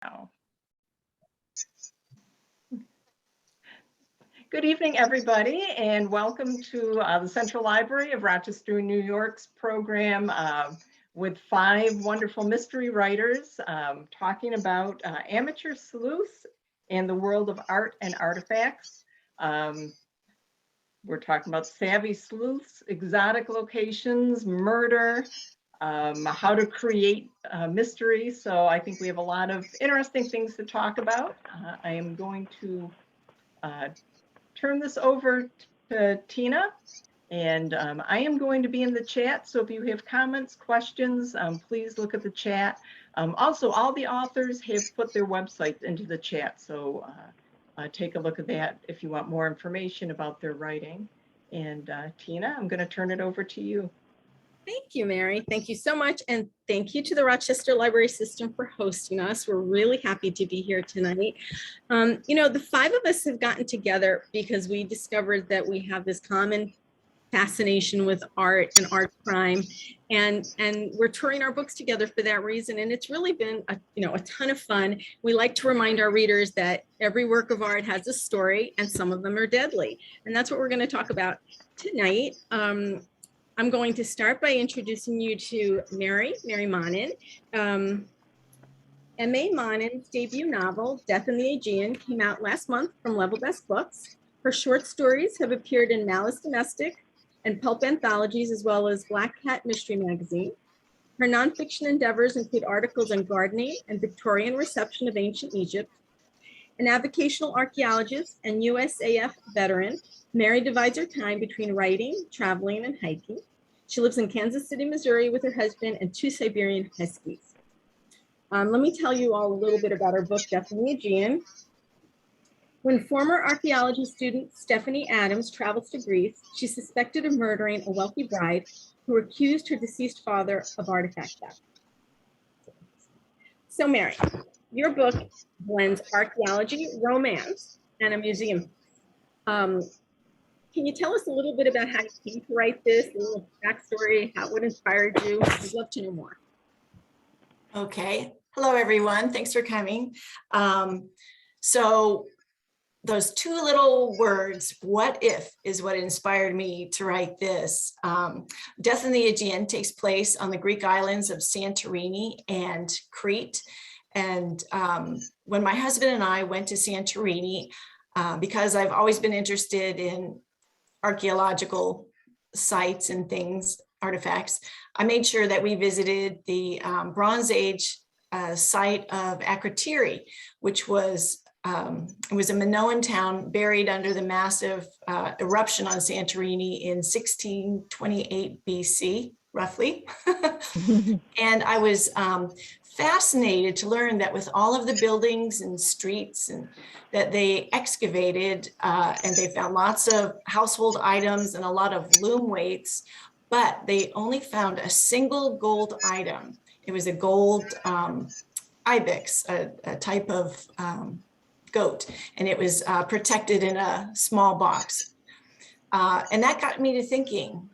now. Good evening, everybody, and welcome to the Central Library of Rochester, New York's program with 5 wonderful mystery writers talking about amateur sleuths and the world of art and artifacts. We're talking about savvy sleuths, exotic locations, murder, how to create mystery. So I think we have a lot of interesting things to talk about. I am going to turn this over to Tina, and I am going to be in the chat. So if you have comments, questions, please look at the chat. Also, all the authors have put their websites into the chat. So take a look at that if you want more information about their writing. And Tina, I'm going to turn it over to you. Thank you, Mary. Thank you so much. And thank you to the Rochester Library System for hosting us. We're really happy to be here tonight. You know, the 5 of us have gotten together because we discovered that we have this common fascination with art and art crime. And we're touring our books together for that reason. And it's really been a ton of fun. We like to remind our readers that every work of art has a story and some of them are deadly. And that's what we're going to talk about tonight. I'm going to start by introducing you to Mary Monan. M.A. Monan's debut novel, Death in the Aegean, came out last month from Level Best Books. Her short stories have appeared in Malice Domestic and pulp anthologies, as well as Black Cat Mystery Magazine. Her nonfiction endeavors include articles on gardening and Victorian reception of ancient Egypt. An avocational archaeologist and USAF veteran, Mary divides her time between writing, traveling, and hiking. She lives in Kansas City, Missouri with her husband and 2 Siberian Huskies. Let me tell you all a little bit about her book, Death in the Aegean. When former archaeology student Stephanie Adams travels to Greece, she's suspected of murdering a wealthy bride who accused her deceased father of artifact theft. So Mary, your book blends archaeology, romance, and a museum. Can you tell us a little bit about how you came to write this, a little backstory, what inspired you? I'd love to know more. Okay. Hello, everyone. Thanks for coming. So those 2 little words, what if, is what inspired me to write this. Death in the Aegean takes place on the Greek islands of Santorini and Crete. And when my husband and I went to Santorini, because I've always been interested in archaeological sites and things, artifacts, I made sure that we visited the Bronze Age site of Akritiri, which was it was a Minoan town buried under the massive eruption on Santorini in 1628 BC, roughly. And I was fascinated to learn that with all of the buildings and streets and that they excavated and they found lots of household items and a lot of loom weights, but they only found a single gold item. It was a gold ibex, a type of goat, and it was protected in a small box. And that got me to thinking,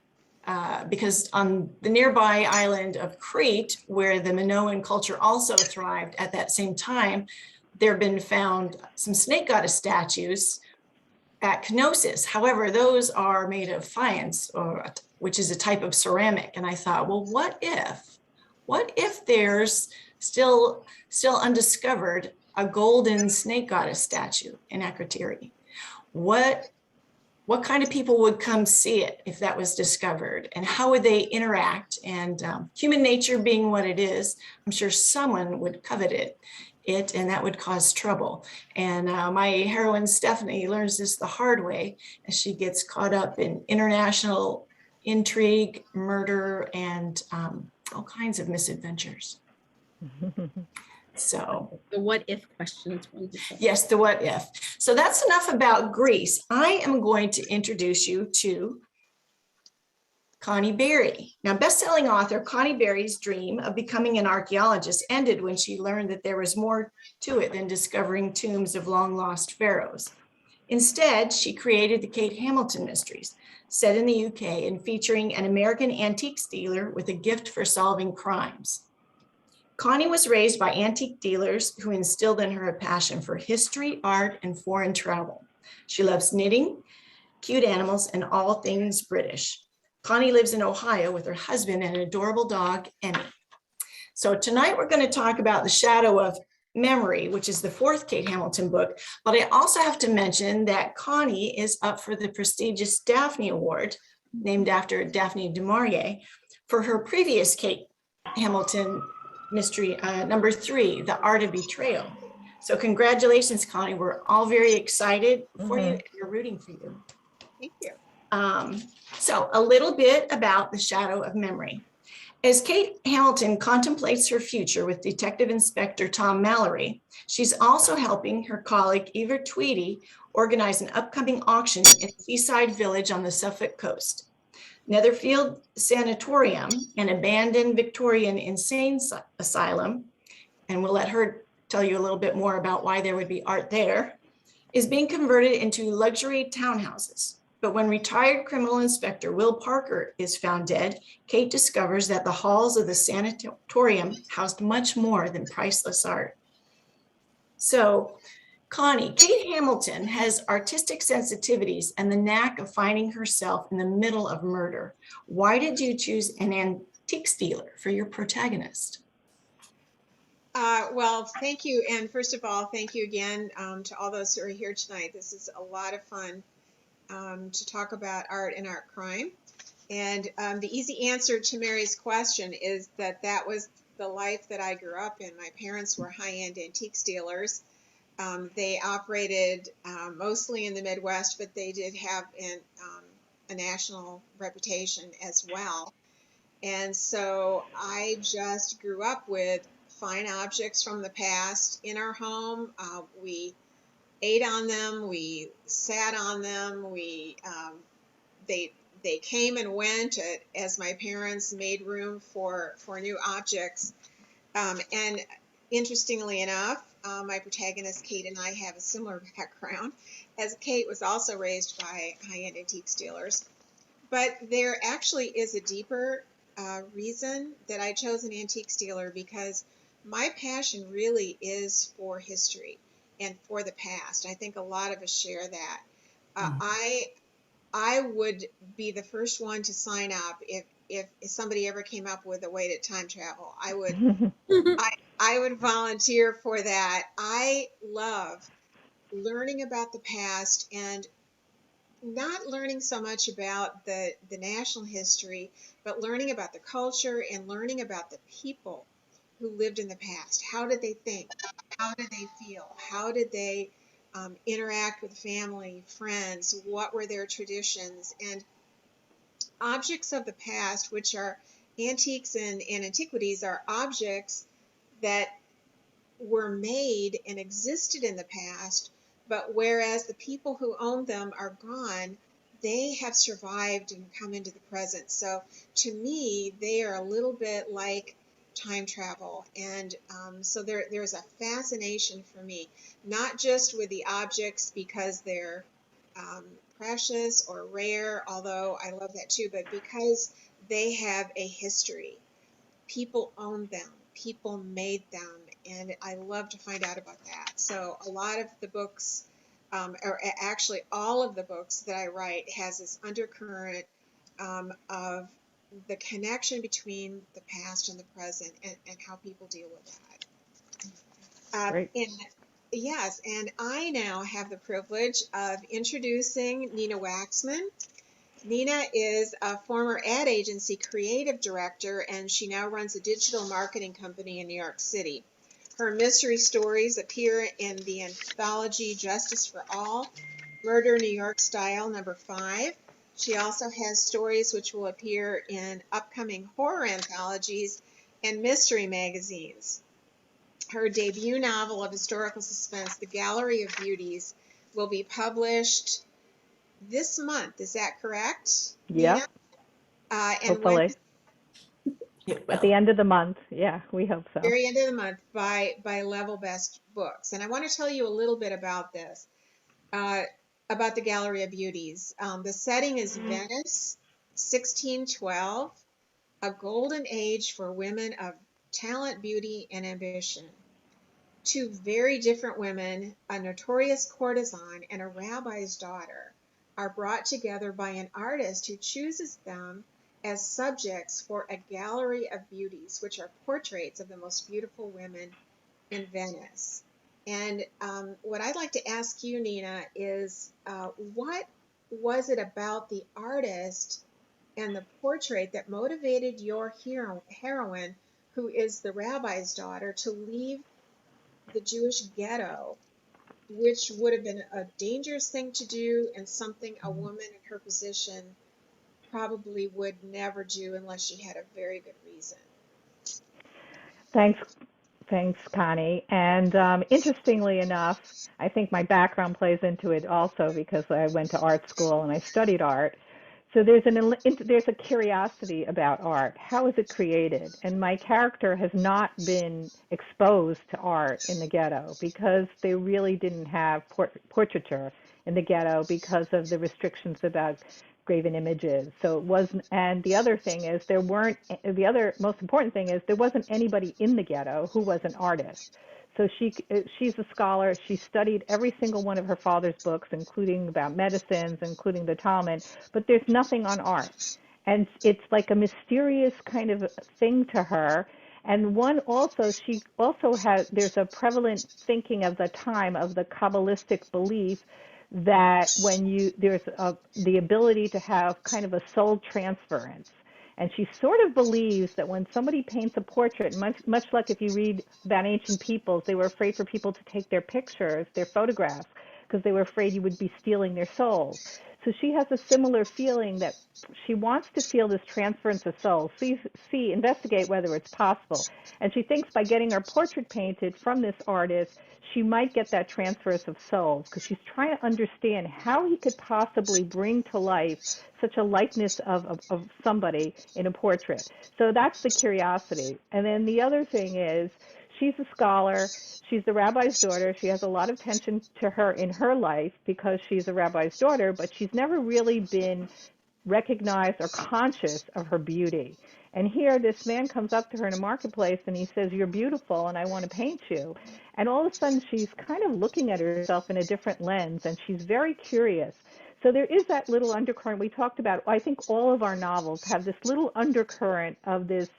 because on the nearby island of Crete, where the Minoan culture also thrived at that same time, there have been found some snake goddess statues at Knossos. However, those are made of faience, which is a type of ceramic. And I thought, well, what if there's still undiscovered a golden snake goddess statue in Akritiri? What kind of people would come see it if that was discovered, and how would they interact? And human nature being what it is, I'm sure someone would covet it, and that would cause trouble. And my heroine Stephanie learns this the hard way as she gets caught up in international intrigue, murder, and all kinds of misadventures. So the what if questions. Yes, the what if. So that's enough about Greece. I am going to introduce you to Connie Berry. Now, best-selling author Connie Berry's dream of becoming an archaeologist ended when she learned that there was more to it than discovering tombs of long-lost pharaohs. Instead, she created the Kate Hamilton Mysteries, set in the UK and featuring an American antiques dealer with a gift for solving crimes. Connie was raised by antique dealers who instilled in her a passion for history, art, and foreign travel. She loves knitting, cute animals, and all things British. Connie lives in Ohio with her husband and an adorable dog, Emmy. So tonight we're going to talk about The Shadow of Memory, which is the fourth Kate Hamilton book. But I also have to mention that Connie is up for the prestigious Daphne Award, named after Daphne du Maurier, for her previous Kate Hamilton mystery, number 3, The Art of Betrayal. So congratulations, Connie. We're all very excited for you, and we're rooting for you. Thank you. So a little bit about The Shadow of Memory. As Kate Hamilton contemplates her future with Detective Inspector Tom Mallory, she's also helping her colleague Eva Tweedy organize an upcoming auction in a seaside village on the Suffolk coast. Netherfield Sanatorium, an abandoned Victorian insane asylum, and we'll let her tell you a little bit more about why there would be art there, is being converted into luxury townhouses. But when retired criminal inspector Will Parker is found dead, Kate discovers that the halls of the sanatorium housed much more than priceless art. So, Connie, Kate Hamilton has artistic sensitivities and the knack of finding herself in the middle of murder. Why did you choose an antiques dealer for your protagonist? Well, thank you. And first of all, thank you again to all those who are here tonight. This is a lot of fun to talk about art and art crime. And the easy answer to Mary's question is that that was the life that I grew up in. My parents were high-end antiques dealers. They operated mostly in the Midwest, but they did have a national reputation as well. And so I just grew up with fine objects from the past in our home. We ate on them, we sat on them, they came and went as my parents made room for new objects. And interestingly enough, my protagonist Kate and I have a similar background, as Kate was also raised by high-end antiques dealers. But there actually is a deeper reason that I chose an antiques dealer, because my passion really is for history and for the past. I think a lot of us share that. I would be the first one to sign up if somebody ever came up with a way to time travel. I would volunteer for that. I love learning about the past, and not learning so much about the national history, but learning about the culture and learning about the people who lived in the past. How did they think? How did they feel? How did they interact with family, friends? What were their traditions? And objects of the past, which are antiques and antiquities, are objects that were made and existed in the past, but whereas the people who owned them are gone, they have survived and come into the present. So to me, they are a little bit like time travel. And so there's a fascination for me, not just with the objects because they're precious or rare, although I love that too, but because they have a history. People owned them, people made them, and I love to find out about that. So a lot of the books, or actually all of the books that I write, has this undercurrent of the connection between the past and the present, and how people deal with that. Great. Yes, and I now have the privilege of introducing Nina Waxman. Nina is a former ad agency creative director, and she now runs a digital marketing company in New York City. Her mystery stories appear in the anthology Justice for All, Murder New York Style, number 5. She also has stories which will appear in upcoming horror anthologies and mystery magazines. Her debut novel of historical suspense, The Gallery of Beauties, will be published this month. Is that correct? Yep. Nina? And Hopefully. At the end of the month. Yeah, we hope so. very end of the month by Level Best Books. And I want to tell you a little bit about this, about the Gallery of Beauties. The setting is Venice, 1612, a golden age for women of Talent, Beauty, and Ambition. Two very different women, a notorious courtesan and a rabbi's daughter, are brought together by an artist who chooses them as subjects for a gallery of beauties, which are portraits of the most beautiful women in Venice. And what I'd like to ask you, Nina, is what was it about the artist and the portrait that motivated your heroine, who is the rabbi's daughter, to leave the Jewish ghetto, which would have been a dangerous thing to do and something a woman in her position probably would never do unless she had a very good reason? Thanks, Connie. And interestingly enough, I think my background plays into it also because I went to art school and I studied art. So there's a curiosity about art. How is it created? And my character has not been exposed to art in the ghetto because they really didn't have portraiture in the ghetto because of the restrictions about graven images. So it wasn't, and the other thing is the other most important thing is there wasn't anybody in the ghetto who was an artist. So she's a scholar. She studied every single one of her father's books, including about medicines, including the Talmud, but there's nothing on art. And it's like a mysterious kind of thing to her. And she also has, there's a prevalent thinking of the time of the Kabbalistic belief that there's the ability to have kind of a soul transference. And she sort of believes that when somebody paints a portrait, much like if you read about ancient peoples, they were afraid for people to take their pictures, their photographs, because they were afraid you would be stealing their souls. So she has a similar feeling that she wants to feel this transference of soul, investigate whether it's possible. And she thinks by getting her portrait painted from this artist, she might get that transference of souls, because she's trying to understand how he could possibly bring to life such a likeness of somebody in a portrait. So that's the curiosity. And then the other thing is, she's a scholar. She's the rabbi's daughter. She has a lot of tension to her in her life because she's a rabbi's daughter, but she's never really been recognized or conscious of her beauty. And here this man comes up to her in a marketplace and he says, "You're beautiful and I want to paint you." And all of a sudden she's kind of looking at herself in a different lens and she's very curious. So there is that little undercurrent we talked about. I think all of our novels have this little undercurrent of this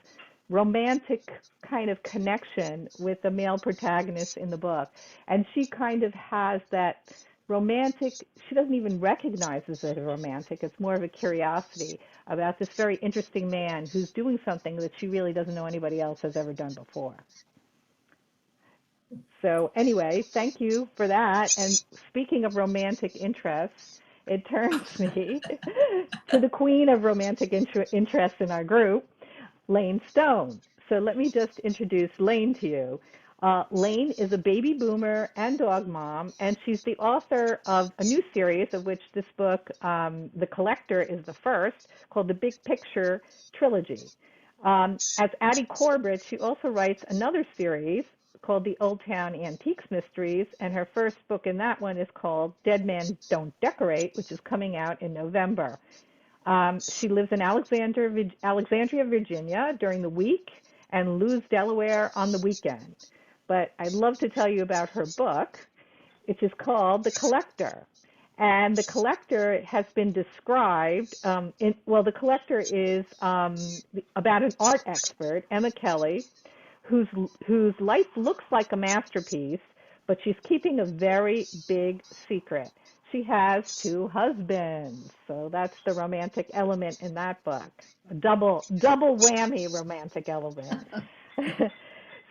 romantic kind of connection with the male protagonist in the book. And she kind of has that romantic, she doesn't even recognize it as a romantic. It's more of a curiosity about this very interesting man who's doing something that she really doesn't know anybody else has ever done before. So anyway, thank you for that. And speaking of romantic interests, it turns me to the queen of romantic interest in our group, Lane Stone. So let me just introduce Lane to you. Lane is a baby boomer and dog mom, and she's the author of a new series of which this book, The Collector, is the first, called the Big Picture Trilogy. As Addie Corbett, she also writes another series called the Old Town Antiques Mysteries, and her first book in that one is called Dead Men Don't Decorate, which is coming out in November. She lives in Alexandria, Virginia during the week and Lewes, Delaware on the weekend. But I'd love to tell you about her book, which is called The Collector. And The Collector has been described, The Collector is about an art expert, Emma Kelly, whose life looks like a masterpiece, but she's keeping a very big secret. She has 2 husbands, so that's the romantic element in that book. A double whammy romantic element.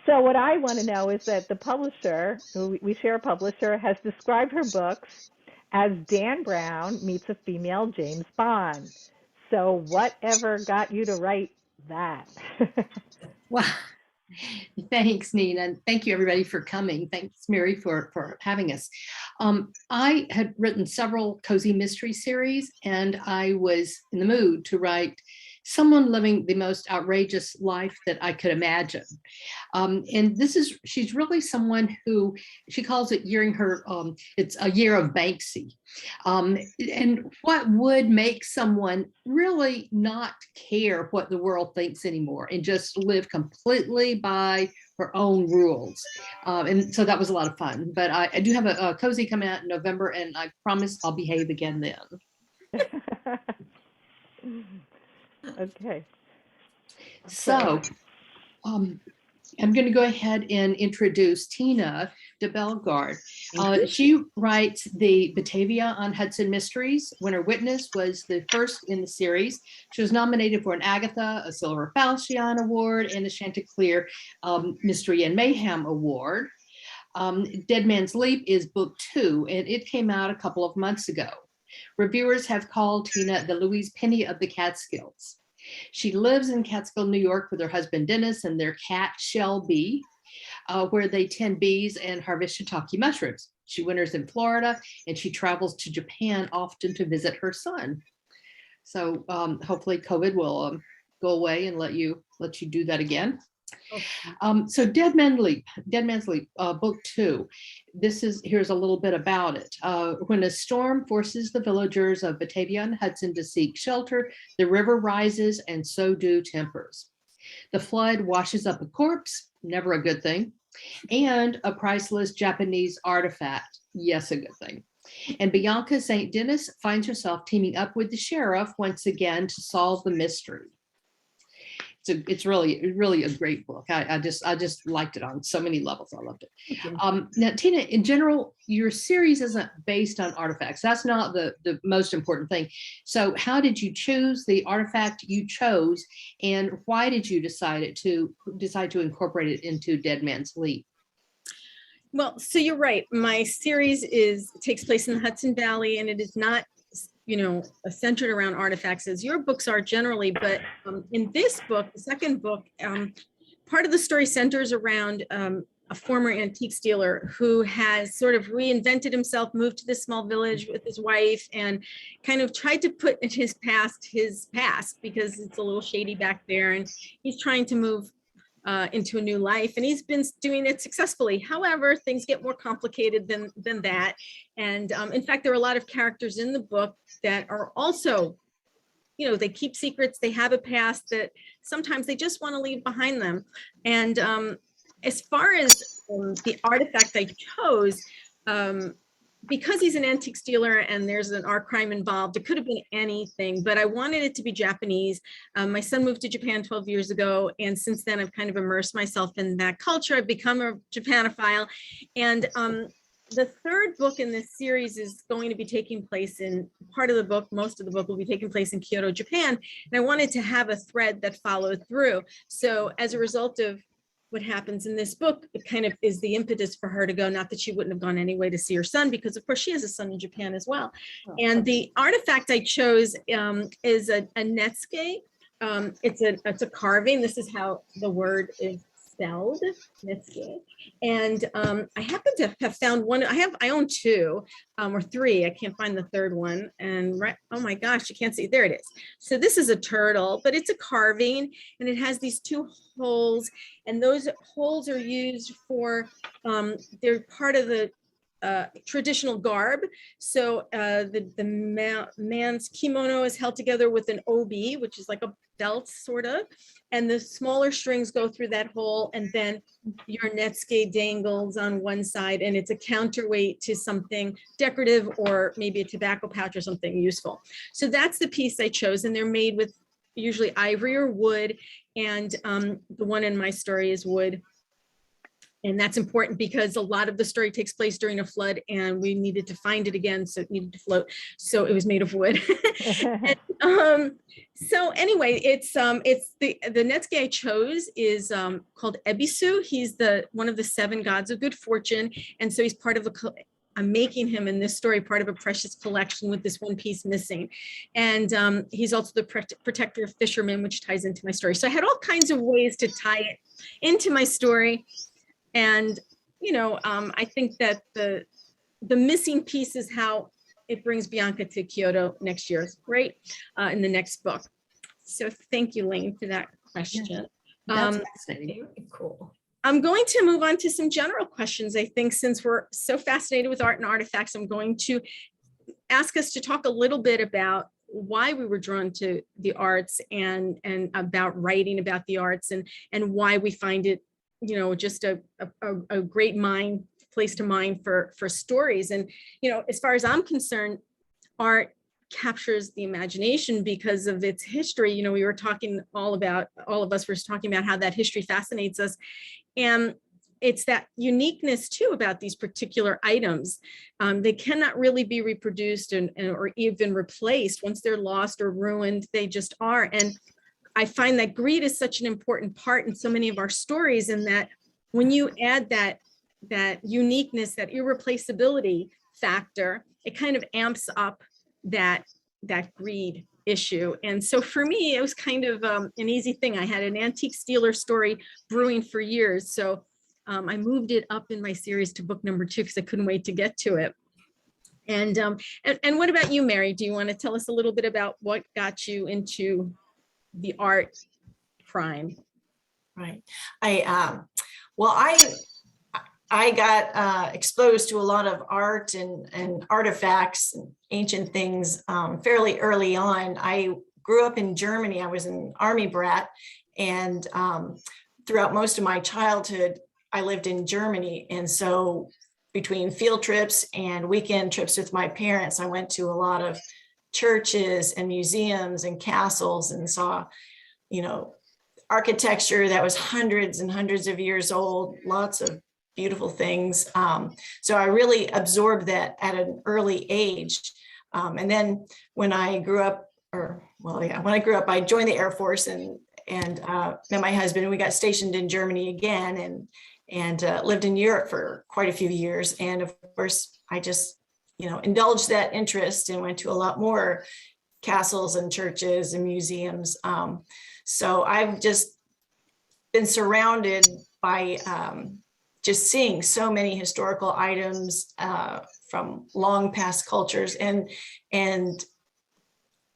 So what I want to know is that the publisher, who we share a publisher, has described her books as Dan Brown meets a female James Bond. So whatever got you to write that? Well, thanks, Nina. And thank you, everybody, for coming. Thanks, Mary, for having us. I had written several cozy mystery series, and I was in the mood to write someone living the most outrageous life that I could imagine. And she's really someone who, she calls it it's a year of Banksy. And what would make someone really not care what the world thinks anymore and just live completely by her own rules. And so that was a lot of fun. But I do have a cozy coming out in November, and I promise I'll behave again then. Okay. So I'm going to go ahead and introduce Tina de Bellegarde. She writes the Batavia on Hudson mysteries. Winter Witness was the first in the series. She was nominated for an Agatha, a Silver Falchion Award, and a Chanticleer Mystery and Mayhem Award. Dead Man's Leap is book 2, and it came out a couple of months ago. Reviewers have called Tina the Louise Penny of the Catskills. She lives in Catskill, New York with her husband Dennis and their cat Shelby, where they tend bees and harvest shiitake mushrooms. She winters in Florida, and she travels to Japan often to visit her son. So hopefully COVID will go away and let you do that again. Okay. So Dead Man's Leap, book 2. Here's a little bit about it. When a storm forces the villagers of Batavia and Hudson to seek shelter, the river rises and so do tempers. The flood washes up a corpse, never a good thing, and a priceless Japanese artifact, yes, a good thing. And Bianca St. Denis finds herself teaming up with the sheriff once again to solve the mystery. It's really a great book. I just liked it on so many levels. I loved it. Now, Tina, in general, your series isn't based on artifacts. That's not the most important thing. So how did you choose the artifact you chose, and why did you decide to incorporate it into Dead Man's Leap? Well, so you're right. My series takes place in the Hudson Valley, and it is not centered around artifacts as your books are generally, but in this book, the second book, part of the story centers around a former antiques dealer who has sort of reinvented himself, moved to this small village with his wife, and kind of tried to put in his past because it's a little shady back there, and he's trying to move into a new life, and he's been doing it successfully. However, things get more complicated than that. And in fact, there are a lot of characters in the book that are also, they keep secrets, they have a past that sometimes they just want to leave behind them. And as far as the artifact I chose, because he's an antiques dealer and there's an art crime involved, it could have been anything, but I wanted it to be Japanese. My son moved to Japan 12 years ago, and since then I've kind of immersed myself in that culture. I've become a Japanophile. And the third book in this series is going to be taking place most of the book will be taking place in Kyoto, Japan. And I wanted to have a thread that followed through. So as a result of what happens in this book, it kind of is the impetus for her to go, not that she wouldn't have gone anyway to see her son, because of course she has a son in Japan as well. Oh, and the artifact I chose is a netsuke. It's a carving. This is how the word is spelled, netsuke. And I happen to have found one. I own 2 or 3. I can't find the third one. And oh my gosh, you can't see. There it is. So this is a turtle, but it's a carving, and it has these 2 holes, and those holes are used for, they're part of the traditional garb. So the man's kimono is held together with an obi, which is like a belt sort of, and the smaller strings go through that hole, and then your netsuke dangles on one side, and it's a counterweight to something decorative or maybe a tobacco pouch or something useful. So that's the piece I chose, and they're made with usually ivory or wood, and the one in my story is wood. And that's important because a lot of the story takes place during a flood, and we needed to find it again, so it needed to float. So it was made of wood. And, so anyway, it's the netsuke I chose is called Ebisu. He's one of the 7 gods of good fortune, and so he's part of I'm making him in this story part of a precious collection with this one piece missing. And he's also the protector of fishermen, which ties into my story. So I had all kinds of ways to tie it into my story. And, I think that the missing piece is how it brings Bianca to Kyoto next year. It's great in the next book. So thank you, Lane, for that question. That's fascinating. Very cool. I'm going to move on to some general questions. I think since we're so fascinated with art and artifacts, I'm going to ask us to talk a little bit about why we were drawn to the arts and about writing about the arts and why we find it, you know, just a great place to mine for stories. And, you know, as far as I'm concerned, art captures the imagination because of its history. You know, we were talking all of us were talking about how that history fascinates us. And it's that uniqueness too about these particular items. They cannot really be reproduced or even replaced. Once they're lost or ruined, they just are. And I find that greed is such an important part in so many of our stories, and that when you add that uniqueness, that irreplaceability factor, it kind of amps up that greed issue. And so for me, it was kind of an easy thing. I had an antique Steeler story brewing for years. So I moved it up in my series to book number 2 because I couldn't wait to get to it. And what about you, Mary? Do you want to tell us a little bit about what got you into the art prime? Right. I got exposed to a lot of art and artifacts and ancient things fairly early on. I grew up in Germany. I was an army brat, and throughout most of my childhood, I lived in Germany. And so between field trips and weekend trips with my parents, I went to a lot of churches and museums and castles and saw, you know, architecture that was hundreds and hundreds of years old, lots of beautiful things. So I really absorbed that at an early age. And then when I grew up, I joined the Air Force and met my husband, and we got stationed in Germany again and lived in Europe for quite a few years. And of course, I just, you know, indulged that interest and went to a lot more castles and churches and museums. So I've just been surrounded by just seeing so many historical items from long past cultures, and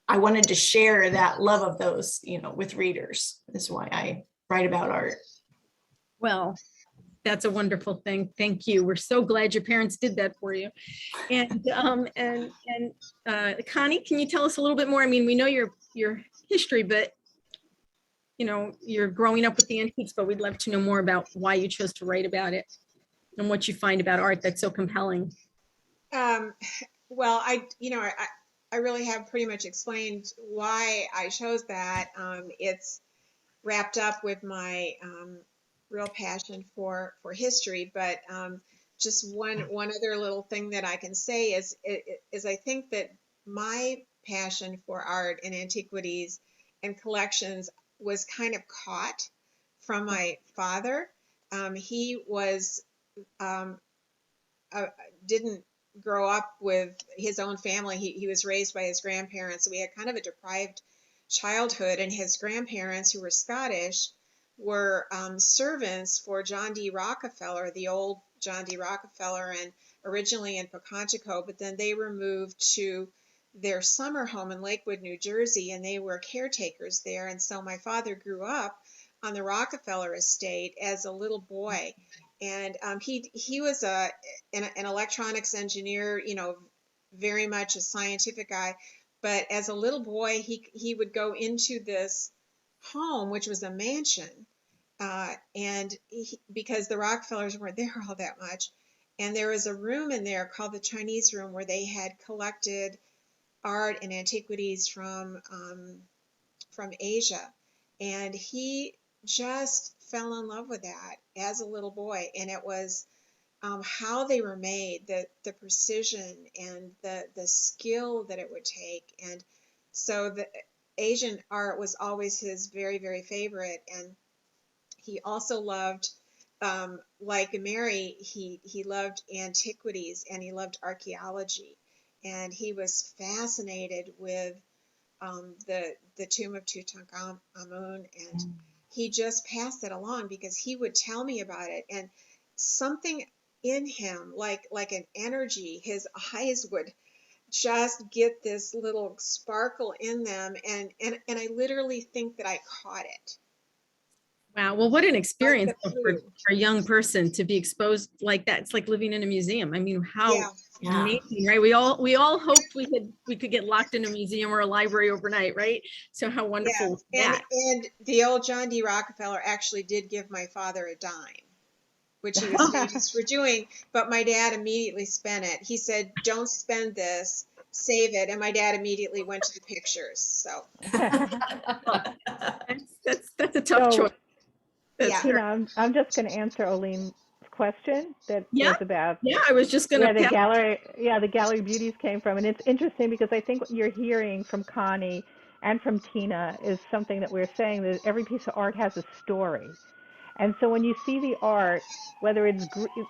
I wanted to share that love of those, you know, with readers. That's why I write about art. Well, that's a wonderful thing. Thank you. We're so glad your parents did that for you. And Connie, can you tell us a little bit more? I mean, we know your history, but you know, you're growing up with the antiques, but we'd love to know more about why you chose to write about it and what you find about art that's so compelling. Well, I really have pretty much explained why I chose that. It's wrapped up with my real passion for history, but just one other little thing that I can say is I think that my passion for art and antiquities and collections was kind of caught from my father. He was didn't grow up with his own family. He was raised by his grandparents. So we had kind of a deprived childhood, and his grandparents, who were Scottish, were servants for John D. Rockefeller, the old John D. Rockefeller, and originally in Pocantico, but then they were moved to their summer home in Lakewood, New Jersey, and they were caretakers there. And so my father grew up on the Rockefeller estate as a little boy. And he was an electronics engineer, you know, very much a scientific guy. But as a little boy, he would go into this home, which was a mansion, because the Rockefellers weren't there all that much. And there was a room in there called the Chinese room where they had collected art and antiquities from Asia. And he just fell in love with that as a little boy. And it was how they were made, the precision and the skill that it would take. And so the Asian art was always his very, very favorite. And he also loved, like Mary, he loved antiquities and he loved archaeology. And he was fascinated with the tomb of Tutankhamun, and he just passed it along because he would tell me about it. And something in him, like an energy, his eyes would just get this little sparkle in them, and I literally think that I caught it. Wow. Well, what an experience the for flu. a young person to be exposed like that. It's like living in a museum. I mean, how Yeah. Yeah. amazing, right? We all hoped we could get locked in a museum or a library overnight, right? So how wonderful was that? And the old John D. Rockefeller actually did give my father a dime, which he was famous for doing, but my dad immediately spent it. He said, "Don't spend this, save it." And my dad immediately went to the pictures. So That's a tough So, choice. That's Yeah. Tina, I'm just going to answer Olene's question that Yeah. was about Yeah, I was just where gonna the Gallery of Beauties came from. And it's interesting because I think what you're hearing from Connie and from Tina is something that we're saying, that every piece of art has a story. And so when you see the art, whether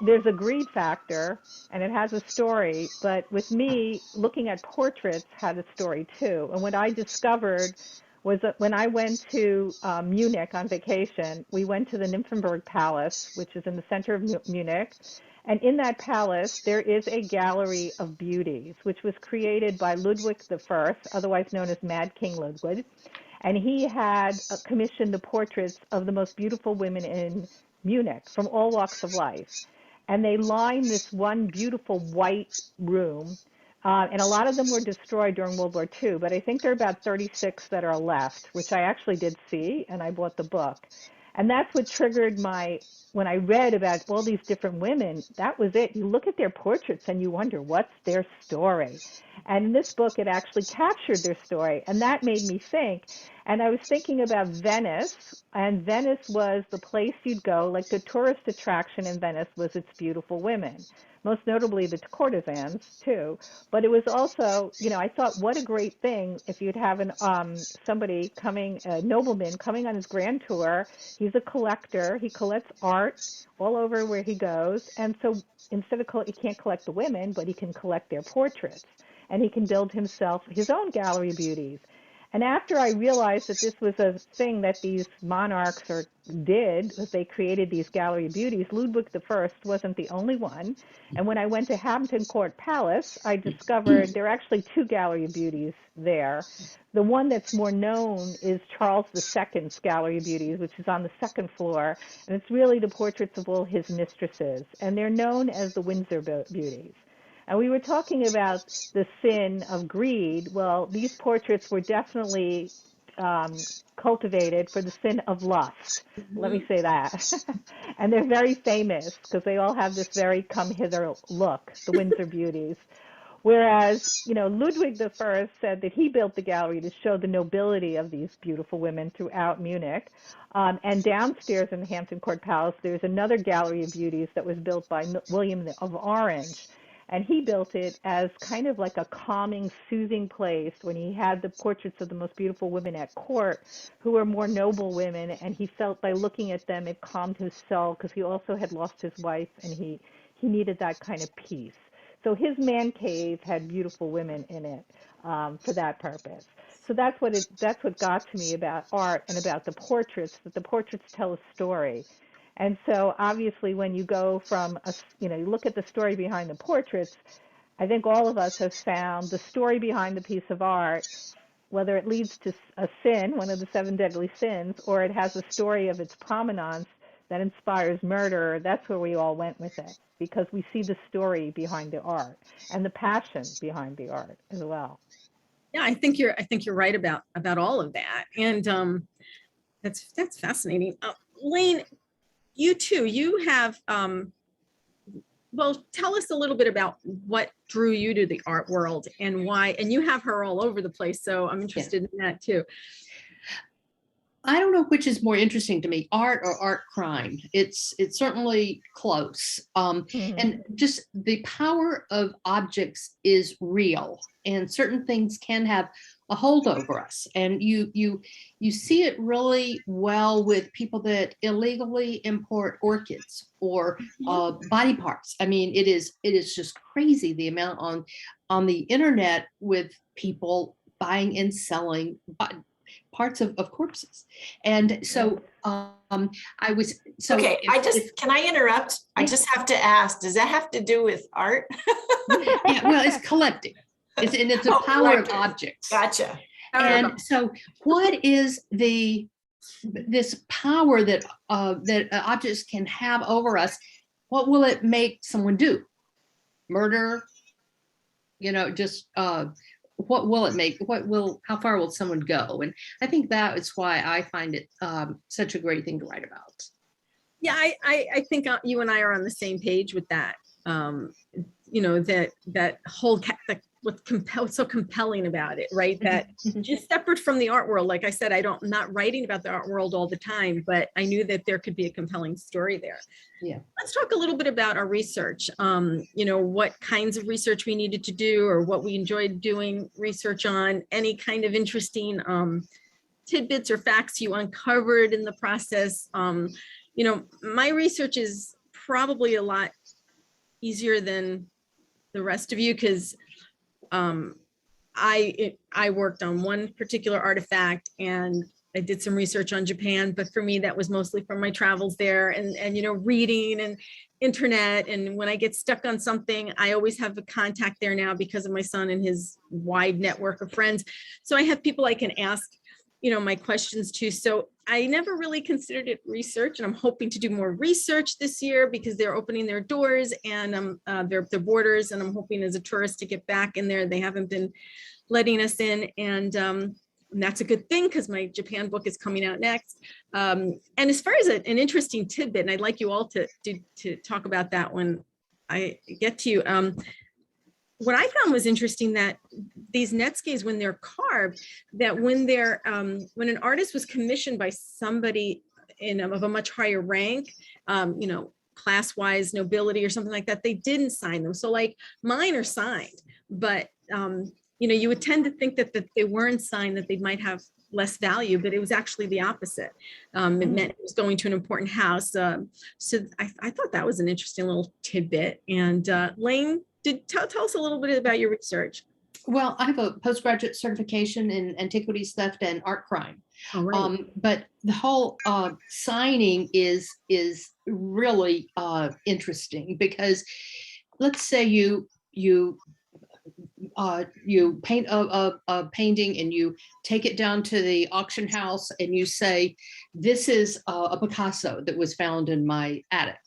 there's a greed factor and it has a story, but with me, looking at portraits had a story too. And what I discovered was that when I went to Munich on vacation, we went to the Nymphenburg Palace, which is in the center of Munich. And in that palace, there is a Gallery of Beauties, which was created by Ludwig I, otherwise known as Mad King Ludwig. And he had commissioned the portraits of the most beautiful women in Munich from all walks of life. And they lined this one beautiful white room. And a lot of them were destroyed during World War II, but I think there are about 36 that are left, which I actually did see, and I bought the book. And that's what triggered when I read about all these different women, that was it. You look at their portraits and you wonder, what's their story? And in this book, it actually captured their story. And that made me think. And I was thinking about Venice, and Venice was the place you'd go, like the tourist attraction in Venice was its beautiful women, most notably the courtesans too. But it was also, I thought, what a great thing if you'd have somebody coming, a nobleman coming on his grand tour. He's a collector. He collects art all over where he goes. And so instead of, he can't collect the women, but he can collect their portraits. And he can build himself his own Gallery of Beauties. And after I realized that this was a thing that these monarchs did, that they created these Gallery of Beauties, Ludwig I wasn't the only one. And when I went to Hampton Court Palace, I discovered there are actually two Gallery of Beauties there. The one that's more known is Charles II's Gallery of Beauties, which is on the second floor. And it's really the portraits of all his mistresses. And they're known as the Windsor Beauties. And we were talking about the sin of greed. Well, these portraits were definitely cultivated for the sin of lust. Let me say that. And they're very famous because they all have this very come hither look, the Windsor Beauties. Whereas, Ludwig I said that he built the gallery to show the nobility of these beautiful women throughout Munich. And downstairs in the Hampton Court Palace, there's another Gallery of Beauties that was built by William of Orange. And he built it as kind of like a calming, soothing place when he had the portraits of the most beautiful women at court who were more noble women. And he felt by looking at them, it calmed his soul because he also had lost his wife and he needed that kind of peace. So his man cave had beautiful women in it for that purpose. So that's what got to me about art and about the portraits, that the portraits tell a story. And so obviously when you go from, you look at the story behind the portraits, I think all of us have found the story behind the piece of art, whether it leads to a sin, one of the 7 deadly sins, or it has a story of its provenance that inspires murder. That's where we all went with it, because we see the story behind the art and the passion behind the art as well. Yeah, I think you're right about all of that. And that's fascinating. Lane, you too, you have, well, tell us a little bit about what drew you to the art world and why, and you have her all over the place. So I'm interested in that too. I don't know which is more interesting to me, art or art crime. It's certainly close. And just the power of objects is real, and certain things can have a hold over us. And you see it really well with people that illegally import orchids or body parts. I mean, it is just crazy the amount on the internet with people buying and selling parts of corpses. And so I was okay, can I interrupt? I just have to ask, does that have to do with art? Yeah, well, it's collecting. It's a Oh, power of collector. objects. Gotcha. And so what is this power that objects can have over us? What will it make someone do? Murder? Just what will it make? How far will someone go? And I think that is why I find it such a great thing to write about. Yeah, I think you and I are on the same page with that. That whole what's so compelling about it, right? That just separate from the art world, like I said, I'm not writing about the art world all the time, but I knew that there could be a compelling story there. Yeah. Let's talk a little bit about our research. What kinds of research we needed to do, or what we enjoyed doing research on, any kind of interesting tidbits or facts you uncovered in the process. My research is probably a lot easier than the rest of you, because I worked on one particular artifact and I did some research on Japan, but for me that was mostly from my travels there and reading and internet. And when I get stuck on something, I always have a contact there now because of my son and his wide network of friends. So I have people I can ask my questions to. So I never really considered it research, and I'm hoping to do more research this year because they're opening their doors and their borders, and I'm hoping as a tourist to get back in there. They haven't been letting us in, and that's a good thing because my Japan book is coming out next. And as far as an interesting tidbit, and I'd like you all to talk about that when I get to you. What I found was interesting that these netscapes, when they're carved, that when an artist was commissioned by somebody of a much higher rank, class-wise nobility or something like that, they didn't sign them. So like mine are signed, but you would tend to think that they weren't signed, that they might have less value, but it was actually the opposite. It meant it was going to an important house. So I thought that was an interesting little tidbit. And Lane, tell us a little bit about your research. Well, I have a postgraduate certification in antiquities, theft, and art crime. Oh, right. But the whole signing is really interesting because let's say you paint a painting and you take it down to the auction house and you say, this is a Picasso that was found in my attic.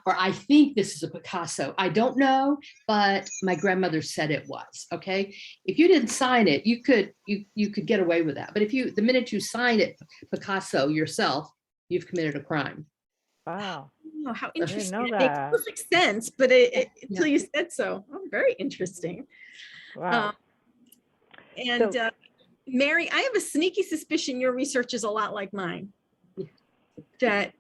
Or I think this is a Picasso. I don't know, but my grandmother said it was. Okay. If you didn't sign it, you could get away with that. But the minute you sign it, Picasso yourself, you've committed a crime. Wow. Oh, how I didn't interesting. know It makes that. perfect sense, but until you said so. Oh, very interesting. Wow. Mary, I have a sneaky suspicion your research is a lot like mine. That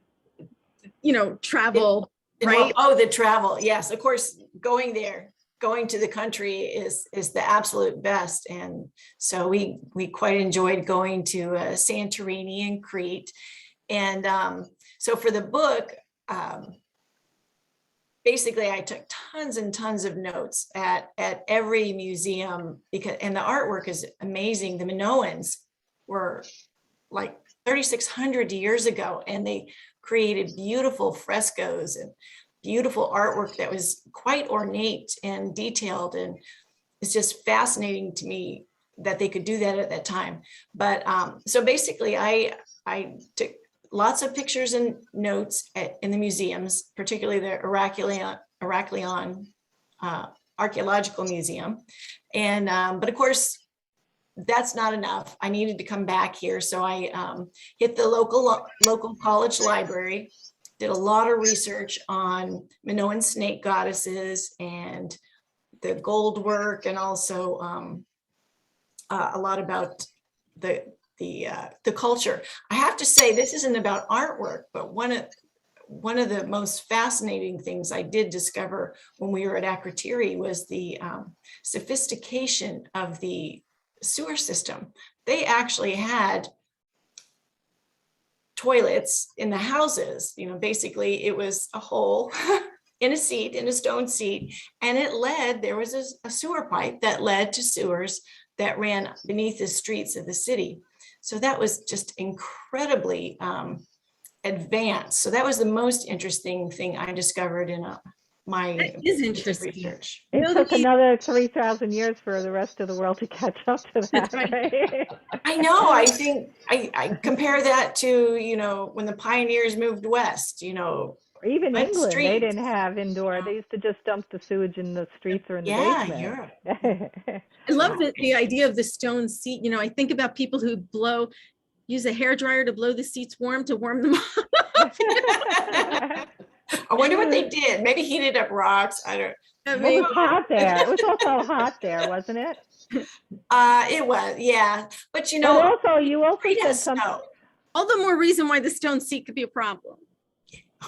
travel, right? The travel. Yes, of course, going to the country is the absolute best. And so we quite enjoyed going to Santorini and Crete. And so for the book, basically I took tons and tons of notes at every museum and the artwork is amazing. The Minoans were like 3,600 years ago, and they created beautiful frescoes and beautiful artwork that was quite ornate and detailed. And it's just fascinating to me that they could do that at that time. But so basically I took lots of pictures and notes in the museums, particularly the Heraklion Archaeological Museum. And but of course, that's not enough. I needed to come back here. So I hit the local college library, did a lot of research on Minoan snake goddesses and the gold work, and also a lot about the culture. I have to say, this isn't about artwork, but one of the most fascinating things I did discover when we were at Akritiri was the sophistication of the sewer system. They actually had toilets in the houses. Basically it was a hole in a stone seat, and there was a sewer pipe that led to sewers that ran beneath the streets of the city. So that was just incredibly advanced. So that was the most interesting thing I discovered in my That is bit of interesting. research. It Know took that another 3,000 years for the rest of the world to catch up to that, right. right? I know. I think I compare that to, when the pioneers moved west, Or even wet England, they streets. didn't have indoor. They used to just dump the sewage in the streets or in the Yeah, basement. Europe. I love the idea of the stone seat. I think about people who use a hair dryer to blow the seats warm to warm them up. I wonder what they did. Maybe heated up rocks. I don't. I Well, it mean, was hot there. It was also hot there, wasn't it? It was, yeah. But But also, you also Crete said has something. snow. all the more reason why the stone seat could be a problem.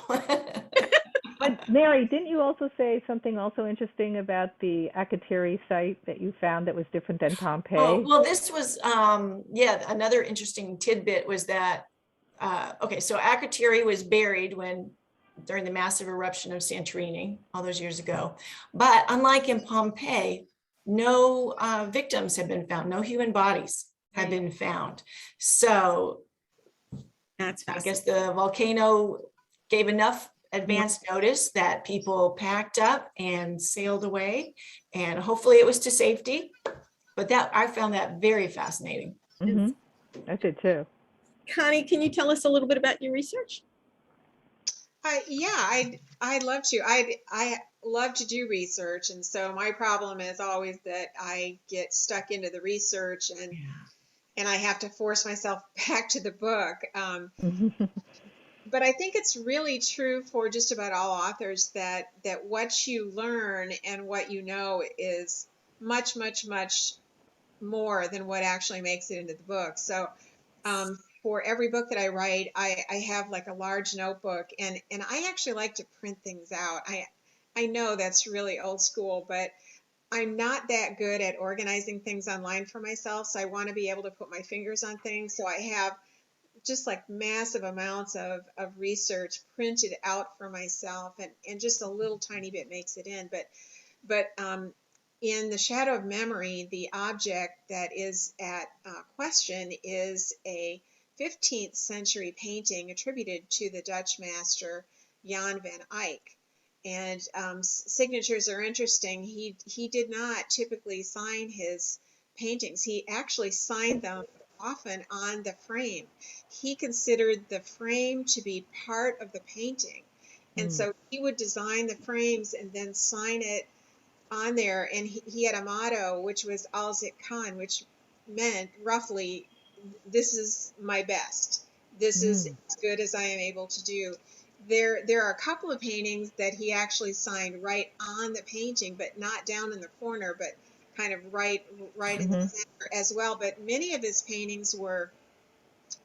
But Mary, didn't you also say something also interesting about the Akateri site that you found that was different than Pompeii? Oh, well, this was, another interesting tidbit was that, so Akritiri was buried during the massive eruption of Santorini all those years ago. But unlike in Pompeii, no victims have been found, no human bodies have been found. So That's I guess the volcano gave enough advance notice that people packed up and sailed away, and hopefully it was to safety. But I found that very fascinating. Mm-hmm. I did too. Connie, can you tell us a little bit about your research? I'd love to. I love to do research, and so my problem is always that I get stuck into the research and I have to force myself back to the book. But I think it's really true for just about all authors that what you learn and what you know is much, much, much more than what actually makes it into the book. So for every book that I write, I have like a large notebook, and I actually like to print things out. I know that's really old school, but I'm not that good at organizing things online for myself. So I want to be able to put my fingers on things. So I have just like massive amounts of research printed out for myself, and just a little tiny bit makes it in. But in The Shadow of Memory, the object that is at question is a 15th century painting attributed to the Dutch master Jan van Eyck. And signatures are interesting. He did not typically sign his paintings. He actually signed them often on the frame. He considered the frame to be part of the painting. And so he would design the frames and then sign it on there. And he had a motto, which was Als ik kan, which meant roughly, this is my best. This is as good as I am able to do. There are a couple of paintings that he actually signed right on the painting, but not down in the corner, but kind of right in the center as well. But many of his paintings were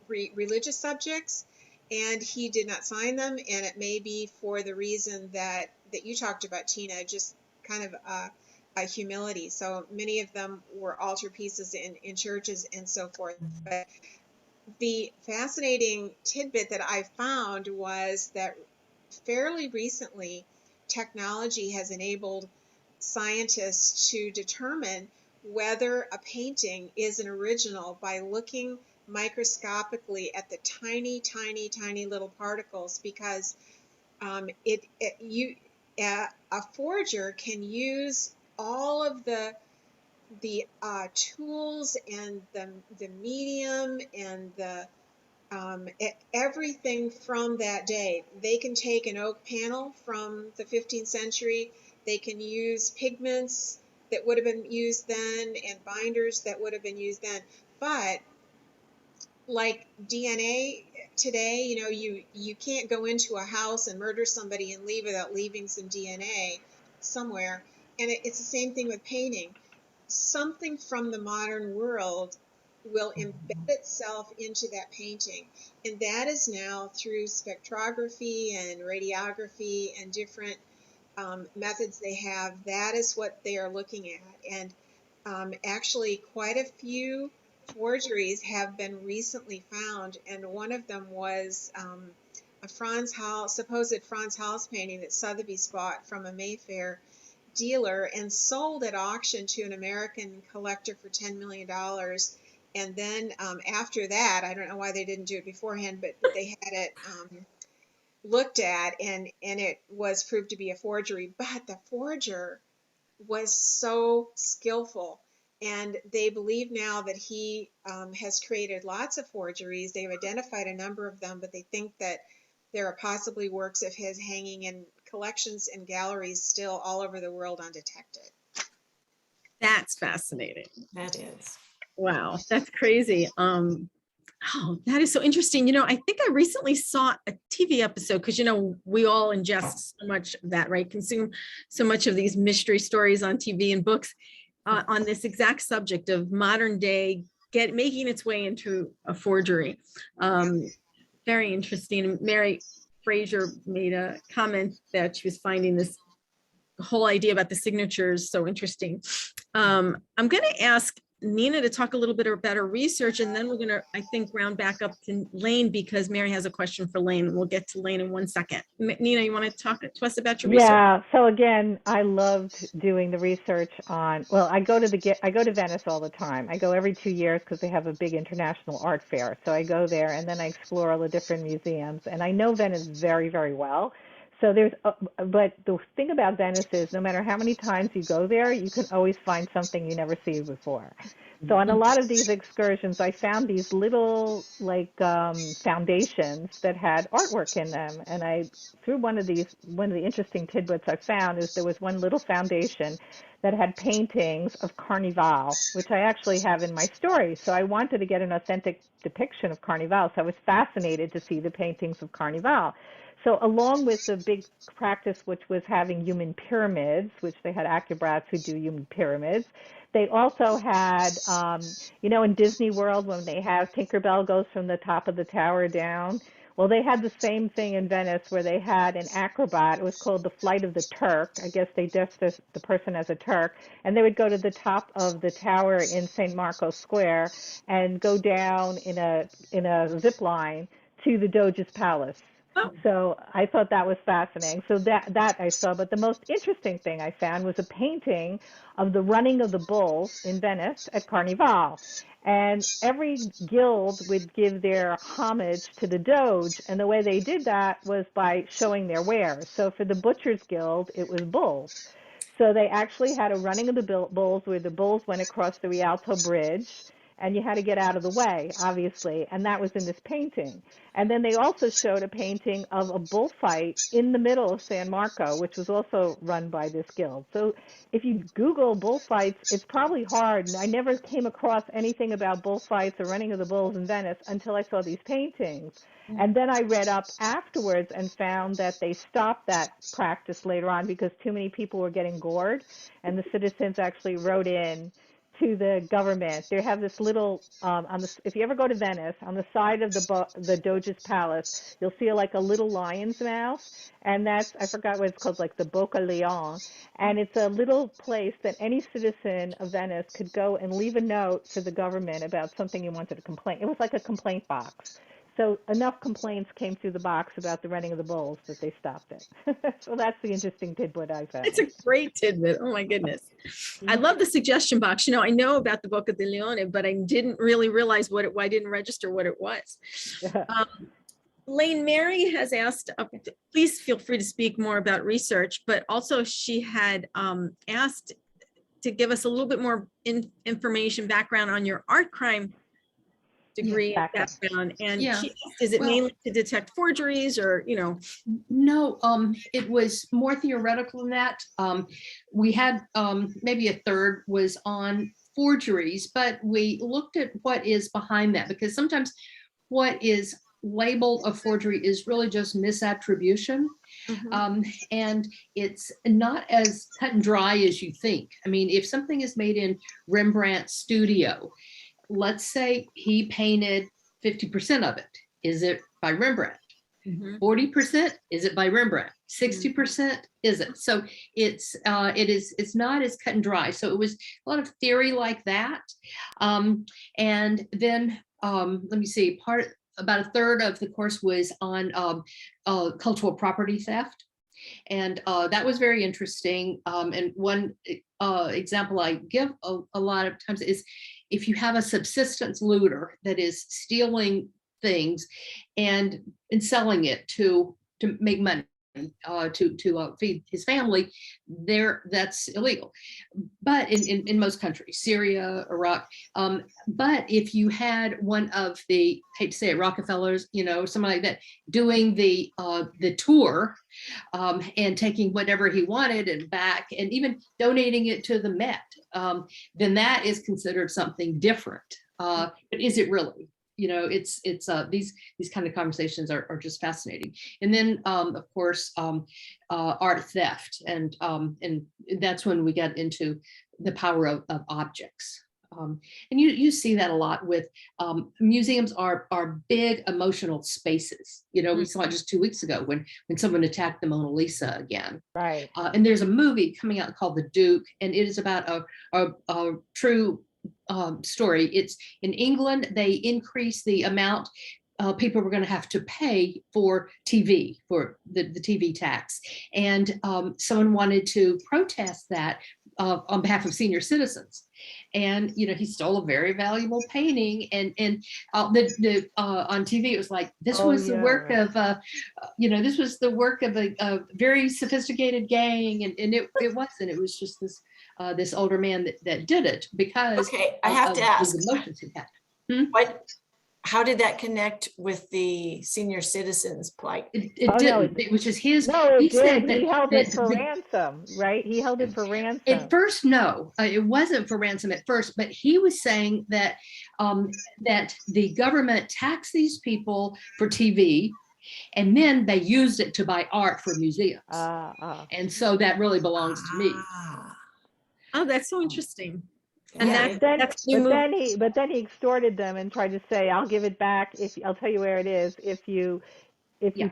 religious subjects, and he did not sign them. And it may be for the reason that you talked about, Tina, just kind of a humility. So many of them were altarpieces in churches and so forth. But the fascinating tidbit that I found was that fairly recently, technology has enabled scientists to determine whether a painting is an original by looking microscopically at the tiny, tiny, tiny little particles, because a forger can use all of the tools and the medium and the everything from that day. They can take an oak panel from the 15th century. They can use pigments that would have been used then and binders that would have been used then. But like DNA today, you can't go into a house and murder somebody and leave without leaving some DNA somewhere. And it's the same thing with painting. Something from the modern world will embed itself into that painting. And that is now through spectrography and radiography and different methods they have. That is what they are looking at. And actually quite a few forgeries have been recently found. And one of them was a supposed Franz Hals painting that Sotheby's bought from a Mayfair dealer and sold at auction to an American collector for $10 million. And then after that, I don't know why they didn't do it beforehand, but they had it looked at, and it was proved to be a forgery, but the forger was so skillful. And they believe now that he has created lots of forgeries. They've identified a number of them, but they think that there are possibly works of his hanging in collections and galleries still all over the world undetected. That's fascinating. That is. Wow, that's crazy. Oh, that is so interesting. I think I recently saw a TV episode because, we all ingest so much of that, right? Consume so much of these mystery stories on TV and books on this exact subject of modern day making its way into a forgery. Very interesting. Mary Fraser made a comment that she was finding this whole idea about the signatures so interesting. I'm going to ask Nina to talk a little bit about her research, and then we're going to, I think, round back up to Lane because Mary has a question for Lane. We'll get to Lane in 1 second. Nina, you want to talk to us about your research? Yeah. So again, I loved doing the research on. Well, I go to Venice all the time. I go every 2 years because they have a big international art fair. So I go there and then I explore all the different museums. And I know Venice very, very well. So but the thing about Venice is no matter how many times you go there, you can always find something you never see before. So on a lot of these excursions, I found these little foundations that had artwork in them. And through one of the interesting tidbits I found is there was one little foundation that had paintings of Carnival, which I actually have in my story. So I wanted to get an authentic depiction of Carnival. So I was fascinated to see the paintings of Carnival. So along with the big practice, which was having human pyramids, which they had acrobats who do human pyramids, they also had, in Disney World, when they have Tinkerbell goes from the top of the tower down, well, they had the same thing in Venice where they had an acrobat. It was called the Flight of the Turk. I guess they dressed the person as a Turk, and they would go to the top of the tower in St. Marco's Square and go down in a zip line to the Doge's palace. Oh. So I thought that was fascinating. So that I saw. But the most interesting thing I found was a painting of the running of the bulls in Venice at Carnival. And every guild would give their homage to the Doge. And the way they did that was by showing their wares. So for the Butchers Guild, it was bulls. So they actually had a running of the bulls where the bulls went across the Rialto Bridge. And you had to get out of the way, obviously, and that was in this painting. And then they also showed a painting of a bullfight in the middle of San Marco, which was also run by this guild. So if you Google bullfights, it's probably hard. And I never came across anything about bullfights or running of the bulls in Venice until I saw these paintings. And then I read up afterwards and found that they stopped that practice later on because too many people were getting gored, and the citizens actually wrote in to the government. They have this little, if you ever go to Venice, on the side of the Doge's palace, you'll see like a little lion's mouth, and I forgot what it's called, like the Boca Leon, and it's a little place that any citizen of Venice could go and leave a note to the government about something you wanted to complain. It was like a complaint box. So enough complaints came through the box about the running of the bulls that they stopped it. So that's the interesting tidbit I found. It's a great tidbit. Oh my goodness. I love the suggestion box. I know about the Boca de Leone, but I didn't really realize I didn't register what it was. Lane, Mary has asked, please feel free to speak more about research, but also she had asked to give us a little bit more information, background on your art crime degree background. And she asked, is it mainly to detect forgeries or, No, it was more theoretical than that. We had maybe a third was on forgeries, but we looked at what is behind that, because sometimes what is labeled a forgery is really just misattribution. And it's not as cut and dry as you think. I mean, if something is made in Rembrandt's studio, let's say he painted 50% of it. Is it by Rembrandt? 40%? Is it by Rembrandt? 60% isn't. So it's not as cut and dry. So it was a lot of theory like that. And then let me see, about a third of the course was on cultural property theft. And that was very interesting. And one example I give a lot of times is if you have a subsistence looter that is stealing things and selling it to to make money. To feed his family, that's illegal. But in most countries, Syria, Iraq. But if you had one of the, hate to say it, Rockefellers, something like that, doing the tour and taking whatever he wanted and back, and even donating it to the Met, then that is considered something different. But is it really? It's these kind of conversations are just fascinating. And then of course art theft, and that's when we get into the power of objects. And you see that a lot with museums are big emotional spaces. We saw it just 2 weeks ago when someone attacked the Mona Lisa again. Right. And there's a movie coming out called The Duke, and it is about a true story. It's in England. They increased the amount people were going to have to pay for TV, for the TV tax, and someone wanted to protest that on behalf of senior citizens. And he stole a very valuable painting, and on TV it was like, this was the work of this was the work of a very sophisticated gang, and it wasn't. It was just this older man that did it because I have to ask, emotions he had. How did that connect with the senior citizens plight? It didn't. It was just his. No, he it said did. He held that it for ransom, right? He held it for ransom. At first, no, it wasn't for ransom at first, but he was saying that that the government taxed these people for TV, and then they used it to buy art for museums. And so that really belongs to me. Oh, that's so interesting. And Yeah. but then he extorted them and tried to say, "I'll give it back if I'll tell you where it is if you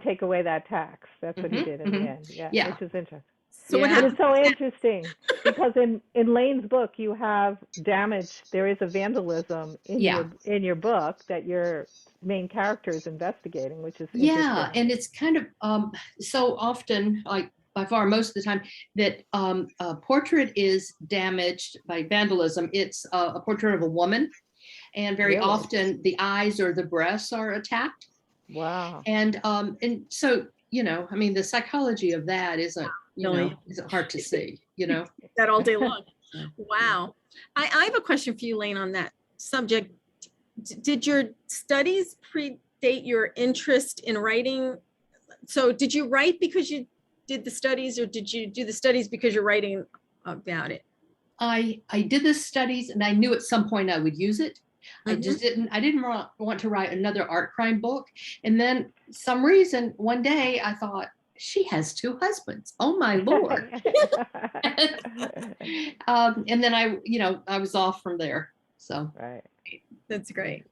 take away that tax." That's what he did in the end. Yeah, which is interesting. So what But happened? it's so interesting because in Lane's book you have damage. There is a vandalism in your book that your main character is investigating, which is interesting. And it's kind of so often, like by far most of the time, that a portrait is damaged by vandalism. It's a portrait of a woman, and very often the eyes or the breasts are attacked. Wow. And so the psychology of that isn't hard to see. That all day long. Wow. I have a question for you, Lane, on that subject. Did your studies predate your interest in writing? So did you write because you did the studies, or did you do the studies because you're writing about it? I did the studies, and I knew at some point I would use it. I didn't want to write another art crime book. And then some reason, one day I thought, she has 2 husbands. Oh my Lord. And then I was off from there. So. Right. That's great.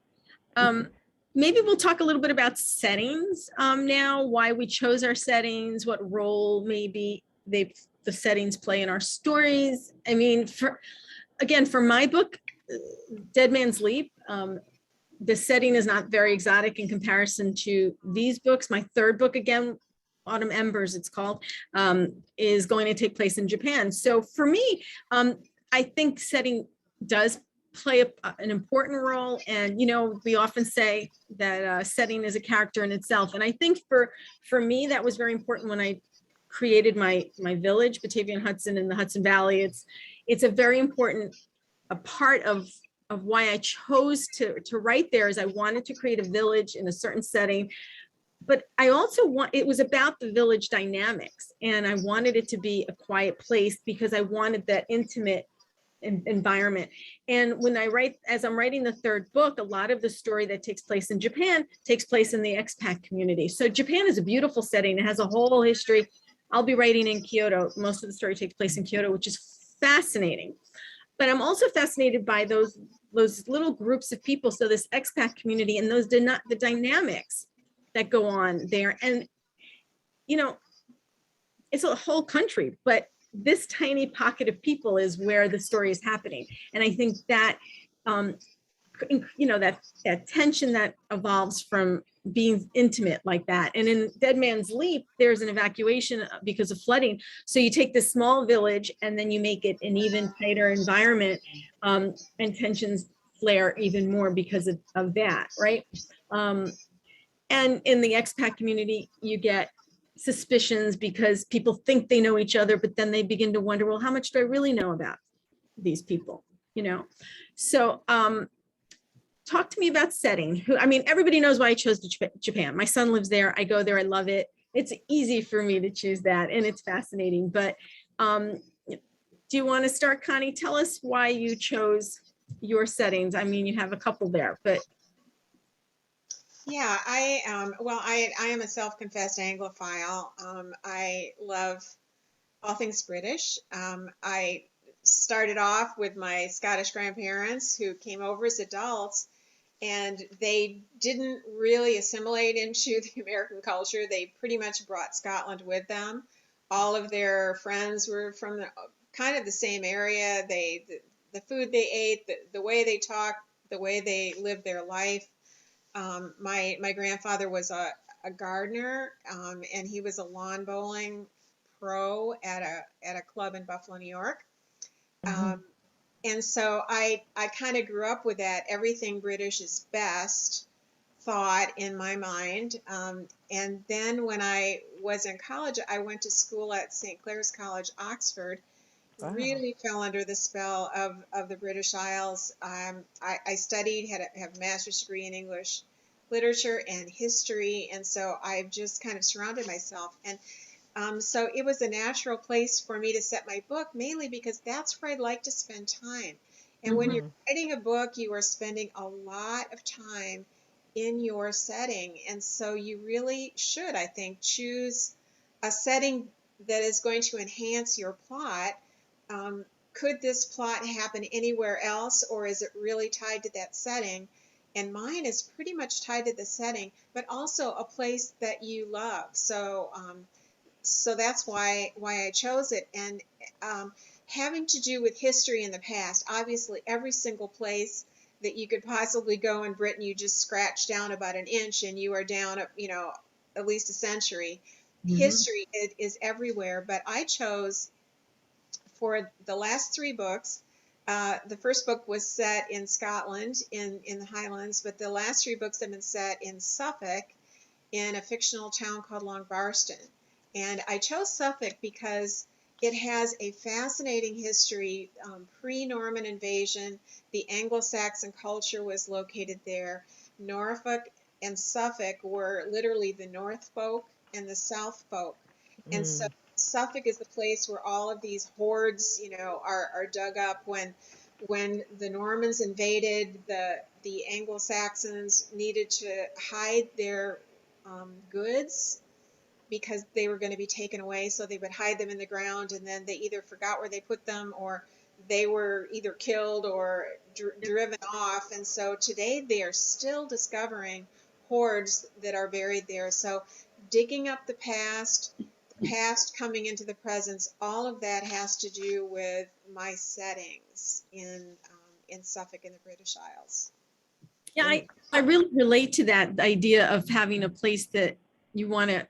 Maybe we'll talk a little bit about settings now, why we chose our settings, what role maybe the settings play in our stories. I mean, for my book, Dead Man's Leap, the setting is not very exotic in comparison to these books. My third book, again, Autumn Embers, it's called, is going to take place in Japan. So for me, I think setting does play an important role. And, we often say that setting is a character in itself. And I think for me, that was very important when I created my village, Batavia and Hudson in the Hudson Valley. It's a very important part of why I chose to write there, is I wanted to create a village in a certain setting. But I also it was about the village dynamics, and I wanted it to be a quiet place because I wanted that intimate environment. And when as I'm writing the third book, a lot of the story that takes place in Japan takes place in the expat community. So Japan is a beautiful setting. It has a whole history. I'll be writing in Kyoto. Most of the story takes place in Kyoto, which is fascinating. But I'm also fascinated by those little groups of people. So this expat community and the dynamics that go on there. And, it's a whole country, but this tiny pocket of people is where the story is happening. And I think that, that tension that evolves from being intimate like that. And in Dead Man's Leap, there's an evacuation because of flooding. So you take this small village and then you make it an even tighter environment, and tensions flare even more because of that, right? And in the expat community, you get suspicions because people think they know each other, but then they begin to wonder, well, how much do I really know about these people, you know? So talk to me about setting. I mean, everybody knows why I chose Japan. My son lives there. I go there. I love it. It's easy for me to choose that, and it's fascinating. But do you want to start, Connie? Tell us why you chose your settings. I mean, you have a couple there, but Yeah, I am a self-confessed Anglophile. I love all things British. I started off with my Scottish grandparents who came over as adults, and they didn't really assimilate into the American culture. They pretty much brought Scotland with them. All of their friends were from kind of the same area. The food they ate, the way they talked, the way they lived their life. My grandfather was a gardener, and he was a lawn bowling pro at a club in Buffalo, New York. And so I kind of grew up with that. Everything British is best thought in my mind. And then when I was in college, I went to school at St. Clair's College, Oxford. Wow. Really fell under the spell of the British Isles. I studied, have a master's degree in English literature and history, and so I've just kind of surrounded myself. And so it was a natural place for me to set my book, mainly because that's where I'd like to spend time. And when you're writing a book, you are spending a lot of time in your setting, and so you really should, I think, choose a setting that is going to enhance your plot. Could this plot happen anywhere else, or is it really tied to that setting? And mine is pretty much tied to the setting, but also a place that you love. So that's why I chose it. And having to do with history in the past, obviously every single place that you could possibly go in Britain, you just scratch down about an inch and you are down, at least a century. History is everywhere, but I chose for the last 3 books. The first book was set in Scotland, in the Highlands, but the last 3 books have been set in Suffolk, in a fictional town called Longbarston. And I chose Suffolk because it has a fascinating history, pre-Norman invasion. The Anglo-Saxon culture was located there. Norfolk and Suffolk were literally the North folk and the South folk. And so Suffolk is the place where all of these hordes, are dug up. When the Normans invaded, the Anglo-Saxons needed to hide their goods because they were going to be taken away. So they would hide them in the ground, and then they either forgot where they put them, or they were either killed or driven off. And so today they are still discovering hordes that are buried there. So digging up the past coming into the present, all of that has to do with my settings in Suffolk in the British Isles. yeah, I really relate to that idea of having a place that you want to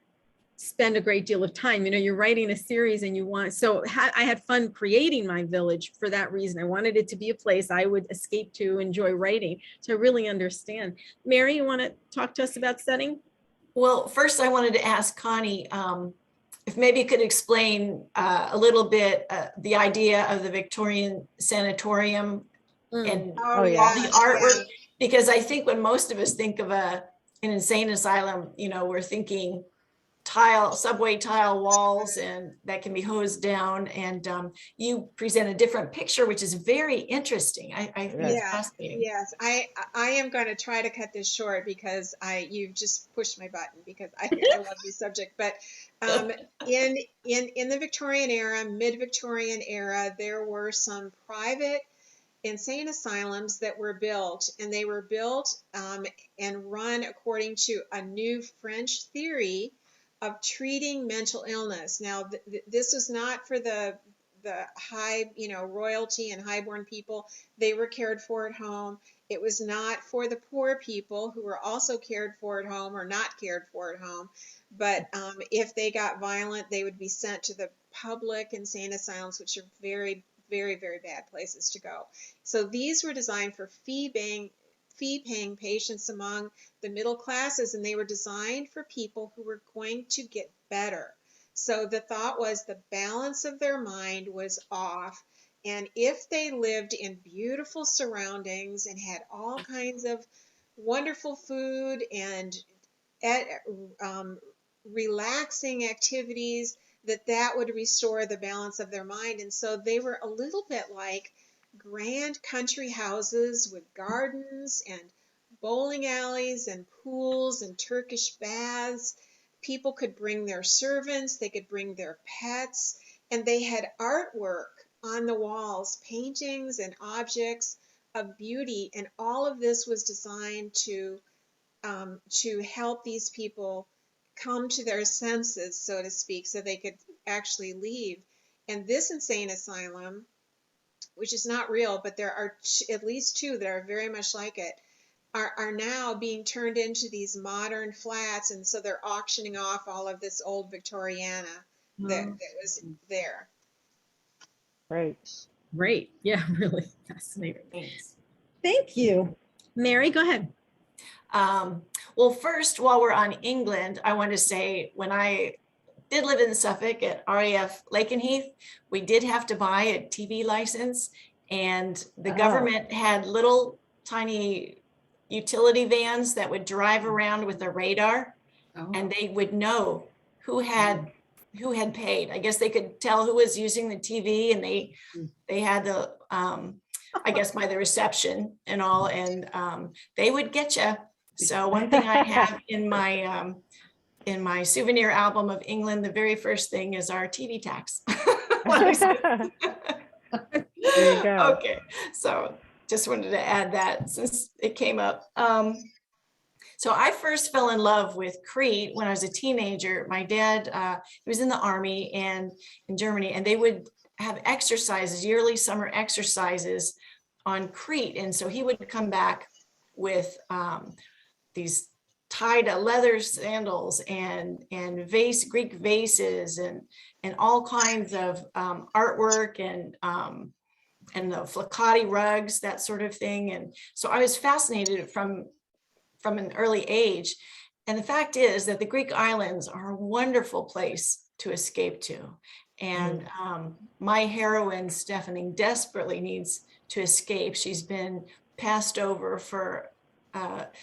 spend a great deal of time. You're writing a series and I had fun creating my village for that reason. I wanted it to be a place I would escape to, enjoy writing. So I really understand. Mary, you want to talk to us about setting? Well, first I wanted to ask Connie, if maybe you could explain a little bit the idea of the Victorian sanatorium and the artwork, because I think when most of us think of an insane asylum, we're thinking subway tile walls, and that can be hosed down. And you present a different picture, which is very interesting. I think it's fascinating. Yes, I am going to try to cut this short because you've just pushed my button, because I love this subject. But in the Victorian era, mid-Victorian era, there were some private insane asylums that were built, and they were built and run according to a new French theory of treating mental illness. Now, this was not for the high, royalty and highborn people. They were cared for at home. It was not for the poor people who were also cared for at home or not cared for at home. But if they got violent, they would be sent to the public insane asylums, which are very, very, very bad places to go. So these were designed for fee-paying patients among the middle classes, and they were designed for people who were going to get better. So the thought was the balance of their mind was off, and if they lived in beautiful surroundings and had all kinds of wonderful food and relaxing activities, that would restore the balance of their mind. And so they were a little bit like grand country houses with gardens and bowling alleys and pools and Turkish baths. People could bring their servants, they could bring their pets, and they had artwork on the walls, paintings and objects of beauty. And all of this was designed to help these people come to their senses, so to speak, so they could actually leave. And this insane asylum, which is not real, but there are at least two that are very much like it, are now being turned into these modern flats, and so they're auctioning off all of this old Victoriana that was there. Right. Great. Yeah, really fascinating. Thanks. Thank you. Mary, go ahead. Well, first, while we're on England, I want to say when I did live in Suffolk at RAF Lakenheath, we did have to buy a TV license, and the government had little tiny utility vans that would drive around with a radar, and they would know who had paid. I guess they could tell who was using the TV, and they had the I guess by the reception and all, and they would get you. So one thing I have in my souvenir album of England, the very first thing is our TV tax. There you go. Okay, so just wanted to add that since it came up. So I first fell in love with Crete when I was a teenager. My dad, he was in the army and in Germany, and they would have exercises, yearly summer exercises on Crete. And so he would come back with these tied leather sandals and Greek vases and all kinds of artwork and the flaccati rugs, that sort of thing. And so I was fascinated from an early age. And the fact is that the Greek islands are a wonderful place to escape to. And my heroine, Stephanie, desperately needs to escape. She's been passed over for,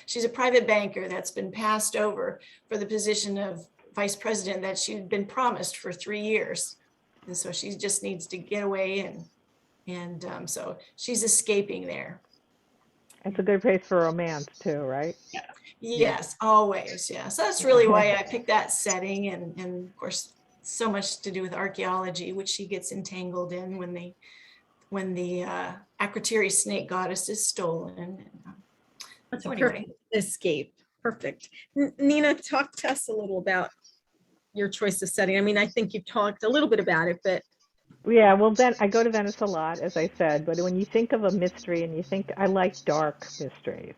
she's a private banker that's been passed over for the position of vice president that she'd been promised for 3 years. And so she just needs to get away, and so she's escaping there. It's a good place for romance too, right? Yes, always. Yeah. So that's really why I picked that setting, and of course, so much to do with archaeology, which she gets entangled in when the Akritiri snake goddess is stolen. That's So a anyway. perfect escape. Perfect. Nina, talk to us a little about your choice of setting. I mean, I think you've talked a little bit about it, but Yeah, well, then I go to Venice a lot, as I said, but when you think of a mystery and you think, I like dark mysteries.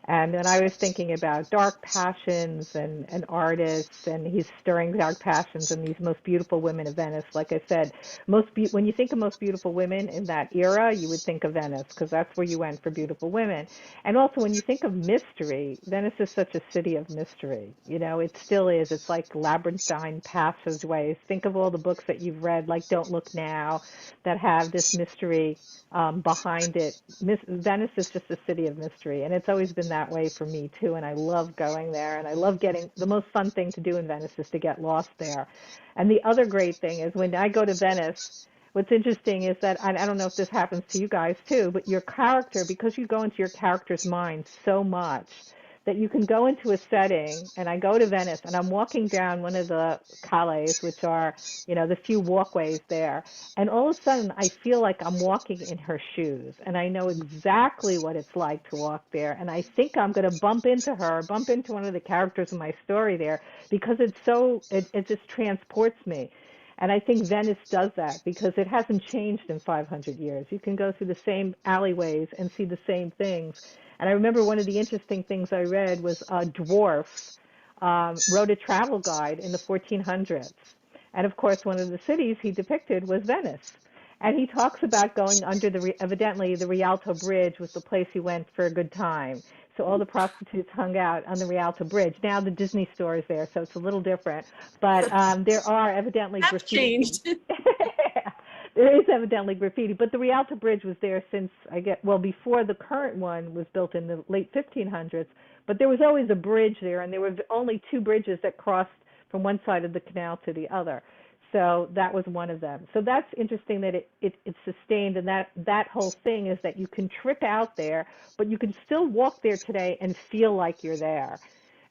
And then I was thinking about dark passions and artists, and he's stirring dark passions and these most beautiful women of Venice. Like I said, when you think of most beautiful women in that era, you would think of Venice because that's where you went for beautiful women. And also when you think of mystery, Venice is such a city of mystery. You know, it still is. It's like labyrinthine passageways. Think of all the books that you've read, like Don't Look Now, that have this mystery behind it. Venice is just a city of mystery, and it's always been that way for me too, and I love going there, and I love the most fun thing to do in Venice is to get lost there. And the other great thing is when I go to Venice, what's interesting is that, I don't know if this happens to you guys too, but your character, because you go into your character's mind so much, that you can go into a setting, and I go to Venice and I'm walking down one of the calles, which are, you know, the few walkways there, and all of a sudden I feel like I'm walking in her shoes, and I know exactly what it's like to walk there, and I think I'm going to bump into one of the characters in my story there, because it just transports me. And I think Venice does that because it hasn't changed in 500 years. You can go through the same alleyways and see the same things. And I remember one of the interesting things I read was a dwarf wrote a travel guide in the 1400s. And of course, one of the cities he depicted was Venice. And he talks about going under evidently the Rialto Bridge was the place he went for a good time. So all the prostitutes hung out on the Rialto Bridge. Now the Disney store is there, so it's a little different. But there are evidently That's graffiti. changed. There is evidently graffiti, but the Rialto Bridge was there since, before the current one was built in the late 1500s. But there was always a bridge there, and there were only two bridges that crossed from one side of the canal to the other. So that was one of them. So that's interesting that it's sustained, and that whole thing is that you can trip out there, but you can still walk there today and feel like you're there.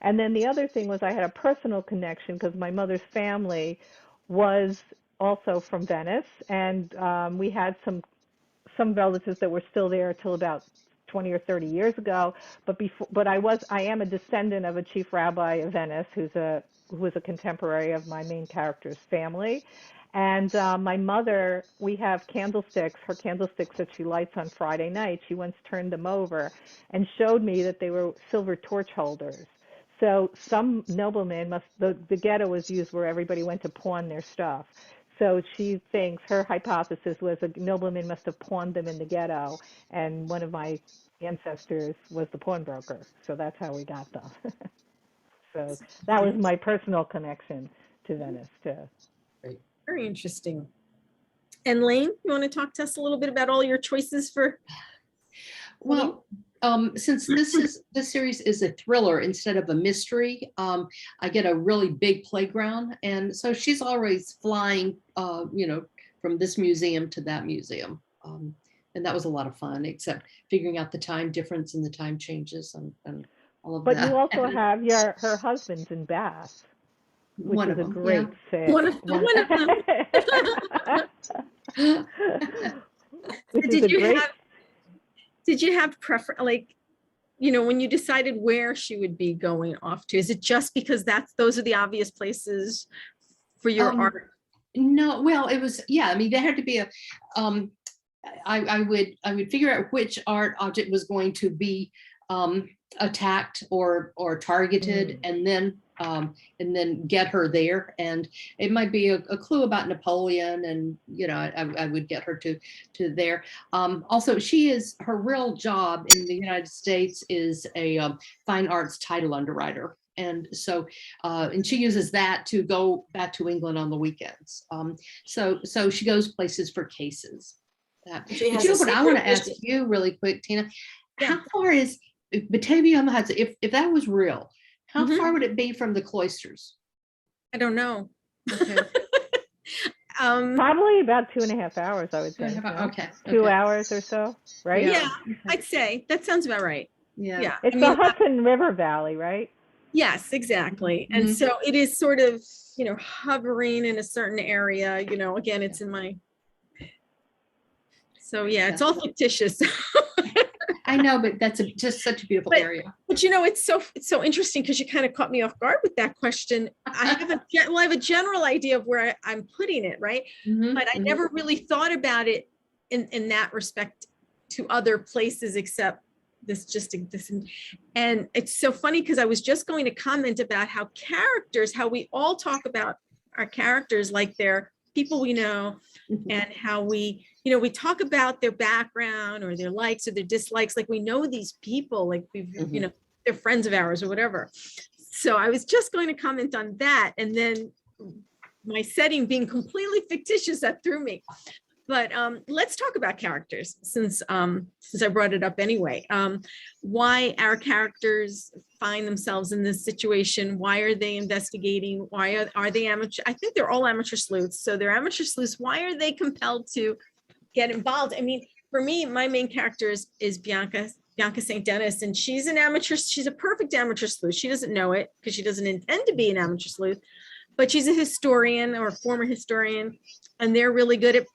And then the other thing was I had a personal connection because my mother's family was also from Venice, and we had some relatives that were still there till about 20 or 30 years ago. But I am a descendant of a chief rabbi of Venice who was a contemporary of my main character's family. And my mother, we have candlesticks, her candlesticks that she lights on Friday night. She once turned them over and showed me that they were silver torch holders. So some nobleman the ghetto was used where everybody went to pawn their stuff. So she thinks, her hypothesis was a nobleman must have pawned them in the ghetto, and one of my ancestors was the pawnbroker. So that's how we got them. So that was my personal connection to Venice, too. Very interesting. And Lane, you want to talk to us a little bit about all your choices for? Well, since this series is a thriller instead of a mystery, I get a really big playground, and so she's always flying, from this museum to that museum, and that was a lot of fun. Except figuring out the time difference and the time changes and all of that. But you also have her husband's in Bath, which is a great fit. One of them. Did you have preference, when you decided where she would be going off to? Is it just because those are the obvious places for your art? No, well, it was, I mean, there had to be I would figure out which art object was going to be attacked or targeted, and then get her there. And it might be a clue about Napoleon, and I would get her to there. Also, her real job in the United States is a fine arts title underwriter. And so, and she uses that to go back to England on the weekends. So she goes places for cases. But what I want to ask you really quick, Tina, how far is Batavia on the Hudson, if that was real, how far would it be from the cloisters? I don't know. Okay. Probably about 2.5 hours, I would say. Okay. 2 hours or so, right? Yeah, I'd say that sounds about right. Yeah. It's the Hudson River Valley, right? Yes, exactly. And so it is sort of, hovering in a certain area, again, it's in my, so it's all fictitious. I know, but that's just such a beautiful area. But it's so interesting because you kind of caught me off guard with that question. I have a general idea of where I'm putting it, right? But I never really thought about it in that respect to other places except this. And it's so funny because I was just going to comment about how we all talk about our characters like they're people we know, and how we talk about their background or their likes or their dislikes, like we know these people, like we've, they're friends of ours or whatever. So I was just going to comment on that, and then my setting being completely fictitious, that threw me. But let's talk about characters since I brought it up anyway. Why our characters find themselves in this situation? Why are they investigating? Why are they amateur? I think they're all amateur sleuths. So they're amateur sleuths. Why are they compelled to get involved? I mean, for me, my main character is Bianca St. Dennis, and she's an amateur. She's a perfect amateur sleuth. She doesn't know it because she doesn't intend to be an amateur sleuth, but she's a historian or a former historian, and they're really good at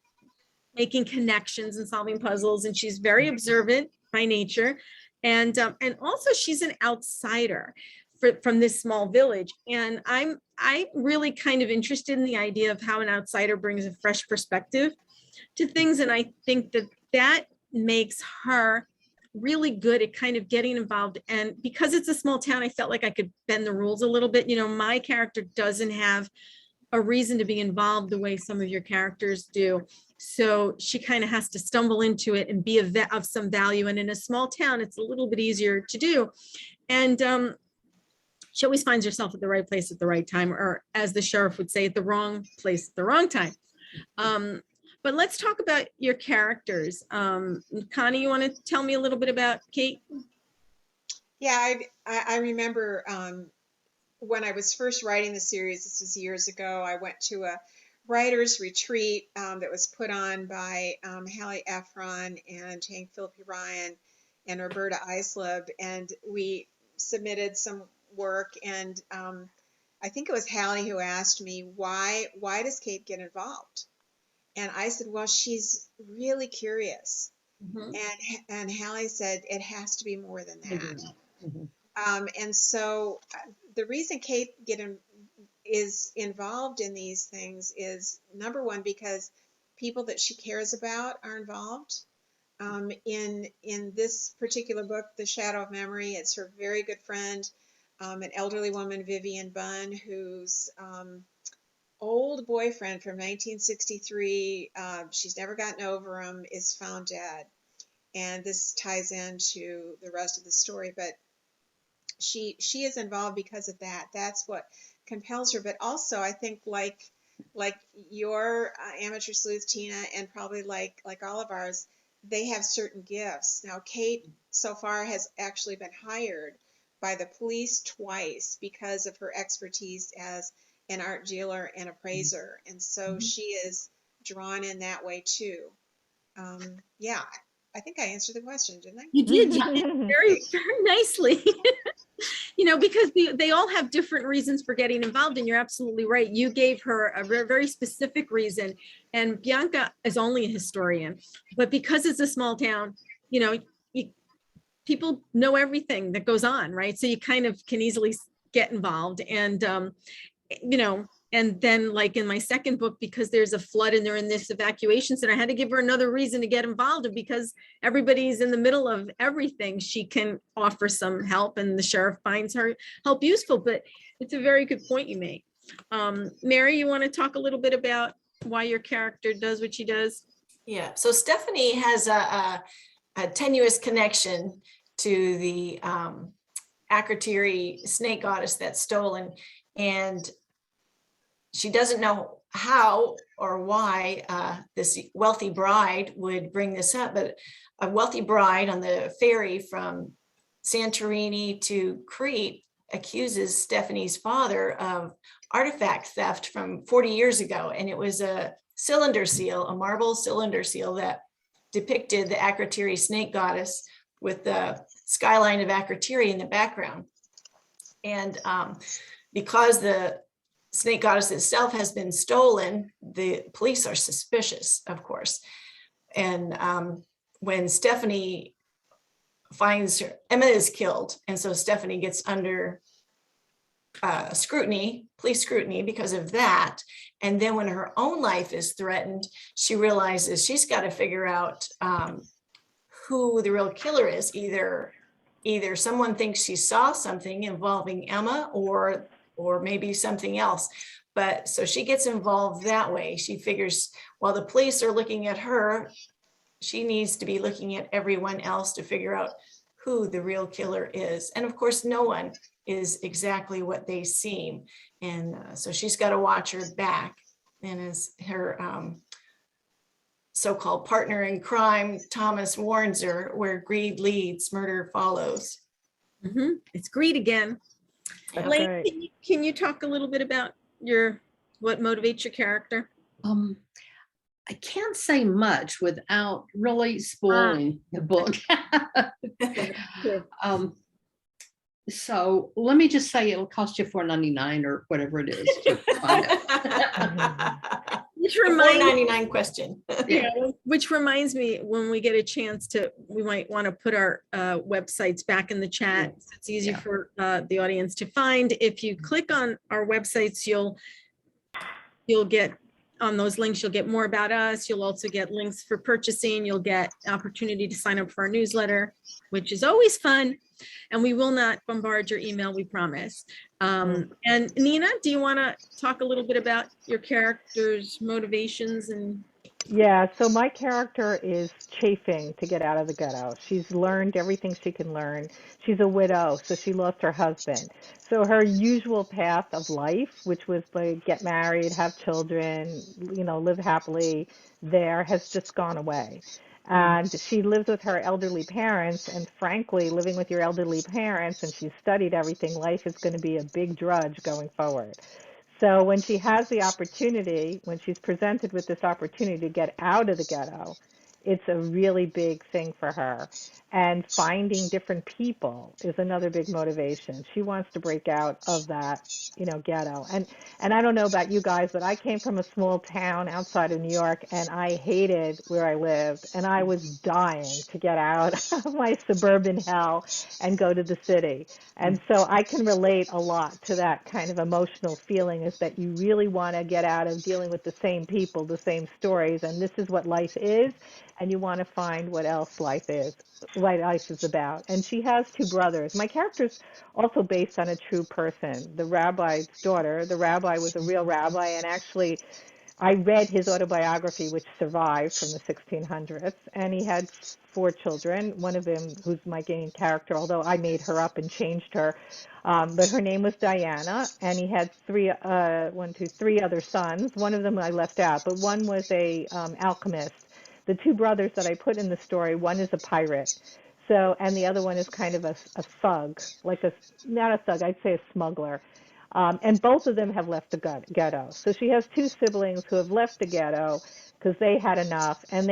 making connections and solving puzzles. And she's very observant by nature. And also she's an outsider from this small village. And I'm really kind of interested in the idea of how an outsider brings a fresh perspective to things. And I think that makes her really good at kind of getting involved. And because it's a small town, I felt like I could bend the rules a little bit. My character doesn't have a reason to be involved the way some of your characters do. So she kind of has to stumble into it and be of some value. And in a small town, it's a little bit easier to do. And she always finds herself at the right place at the right time, or as the sheriff would say, at the wrong place at the wrong time. But let's talk about your characters. Connie, you want to tell me a little bit about Kate? Yeah, I remember when I was first writing the series, this was years ago, I went to a writer's retreat that was put on by Hallie Efron and Hank Philippi Ryan and Roberta Isleb, and we submitted some work, and I think it was Hallie who asked me, why does Kate get involved? And I said, well, she's really curious. Mhm. And Hallie said, it has to be more than that. Mhm. And so the reason Kate is involved in these things is, number one, because people that she cares about are involved. In this particular book, The Shadow of Memory, it's her very good friend, an elderly woman, Vivian Bunn, whose old boyfriend from 1963, she's never gotten over him, is found dead. And this ties into the rest of the story, but she is involved because of that. That's what compels her. But also, I think like your amateur sleuth, Tina, and probably like all of ours, they have certain gifts. Now, Kate so far has actually been hired by the police twice because of her expertise as an art dealer and appraiser, and so she is drawn in that way too. Yeah, I think I answered the question, didn't I? You did very, very nicely. You know, because they all have different reasons for getting involved, and you're absolutely right. You gave her a very specific reason, and Bianca is only a historian, but because it's a small town, you know, people know everything that goes on, right? So you kind of can easily get involved, and you know, and then like in my second book, because there's a flood and they're in this evacuation center, I had to give her another reason to get involved. And because everybody's in the middle of everything, she can offer some help, and the sheriff finds her help useful. But it's a very good point you make. Mary, you want to talk a little bit about why your character does what she does? Yeah, so Stephanie has a tenuous connection to the Akritiri snake goddess that's stolen, and she doesn't know how or why this wealthy bride would bring this up, but a wealthy bride on the ferry from Santorini to Crete accuses Stephanie's father of artifact theft from 40 years ago. And it was a cylinder seal, a marble cylinder seal that depicted the Akritiri snake goddess with the skyline of Akritiri in the background. And because the snake goddess itself has been stolen, the police are suspicious, of course. And when Stephanie finds her, Emma is killed. And so Stephanie gets under scrutiny, police scrutiny because of that. And then when her own life is threatened, she realizes she's got to figure out who the real killer is. Either someone thinks she saw something involving Emma, or maybe something else. But so she gets involved that way. She figures while the police are looking at her, she needs to be looking at everyone else to figure out who the real killer is. And of course, no one is exactly what they seem. And so she's got to watch her back. And as her so-called partner in crime, Thomas, warns her, where greed leads, murder follows. It's greed again. That's Lane, right. can you talk a little bit about what motivates your character? I can't say much without really spoiling the book. So let me just say it'll cost you $4.99 or whatever it is to find it. Which reminds $4.99 question. Yeah, which reminds me, when we get a chance to, we might want to put our websites back in the chat. So it's easier for the audience to find. If you click on our websites, you'll get on those links, you'll get more about us. You'll also get links for purchasing. You'll get opportunity to sign up for our newsletter, which is always fun. And we will not bombard your email, we promise. And Nina, do you want to talk a little bit about your character's motivations? And Yeah, so my character is chafing to get out of the ghetto. She's learned everything she can learn. She's a widow, so she lost her husband. So her usual path of life, which was like get married, have children, live happily there, has just gone away. And she lives with her elderly parents, and frankly, living with your elderly parents, and she's studied everything, life is going to be a big drudge going forward. So when she has the opportunity, when she's presented with this opportunity to get out of the ghetto, it's a really big thing for her. And finding different people is another big motivation. She wants to break out of that, ghetto. And I don't know about you guys, but I came from a small town outside of New York, and I hated where I lived, and I was dying to get out of my suburban hell and go to the city. And so I can relate a lot to that kind of emotional feeling, is that you really want to get out of dealing with the same people, the same stories, and this is what life is, and you want to find what else life is, what life is about. And she has two brothers. My character's also based on a true person, the rabbi's daughter. The rabbi was a real rabbi, and actually I read his autobiography, which survived from the 1600s, and he had four children. One of them, who's my main character, although I made her up and changed her, but her name was Diana, and he had three other sons. One of them I left out, but one was a alchemist. The two brothers that I put in the story, one is a pirate, and the other one is kind of a thug, not a thug, I'd say a smuggler. And both of them have left the ghetto. So she has two siblings who have left the ghetto because they had enough, and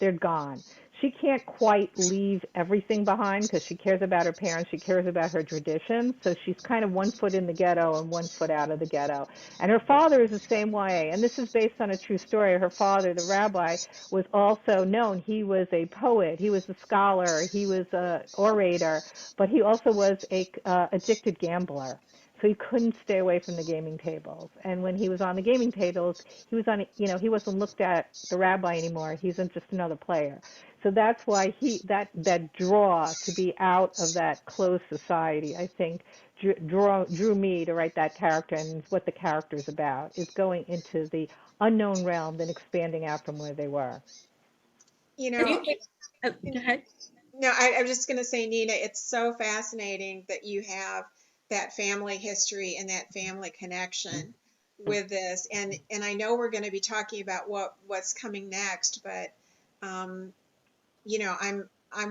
they're gone. She can't quite leave everything behind because she cares about her parents, she cares about her traditions. So she's kind of one foot in the ghetto and one foot out of the ghetto. And her father is the same way. And this is based on a true story. Her father, the rabbi, was also known. He was a poet, he was a scholar, he was an orator, but he also was a addicted gambler. So he couldn't stay away from the gaming tables. And when he was on the gaming tables, he wasn't looked at the rabbi anymore. He's just another player. So that's why that draw to be out of that closed society, I think, drew me to write that character, and what the character is about is going into the unknown realm, then expanding out from where they were. You Go know, ahead. no, I'm just going to say, Nina, it's so fascinating that you have that family history and that family connection with this. And I know we're going to be talking about what's coming next, but I'm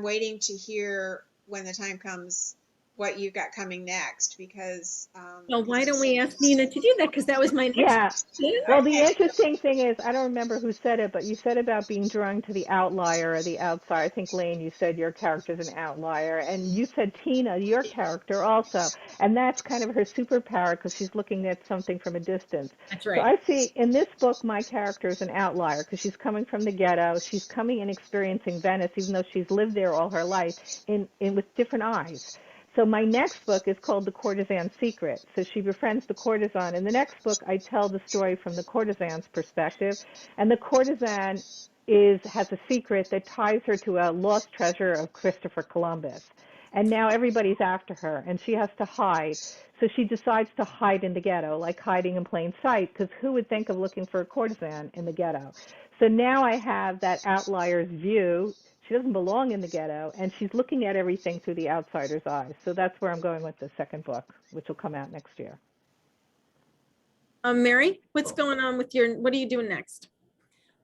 waiting to hear when the time comes what you've got coming next, because Well, why don't we ask Nina to do that? Because that was my next question. Well, the interesting thing is, I don't remember who said it, but you said about being drawn to the outlier or the outside. I think, Lane, you said your character's an outlier. And you said, Tina, your character also. And that's kind of her superpower, because she's looking at something from a distance. That's right. So I see in this book, my character is an outlier, because she's coming from the ghetto. She's coming and experiencing Venice, even though she's lived there all her life, with different eyes. So my next book is called The Courtesan Secret. So she befriends the courtesan. In the next book, I tell the story from the courtesan's perspective. And the courtesan has a secret that ties her to a lost treasure of Christopher Columbus. And now everybody's after her, and she has to hide. So she decides to hide in the ghetto, like hiding in plain sight, because who would think of looking for a courtesan in the ghetto? So now I have that outlier's view. She doesn't belong in the ghetto, and she's looking at everything through the outsider's eyes. So that's where I'm going with the second book, which will come out next year. Mary, what's going on with what are you doing next?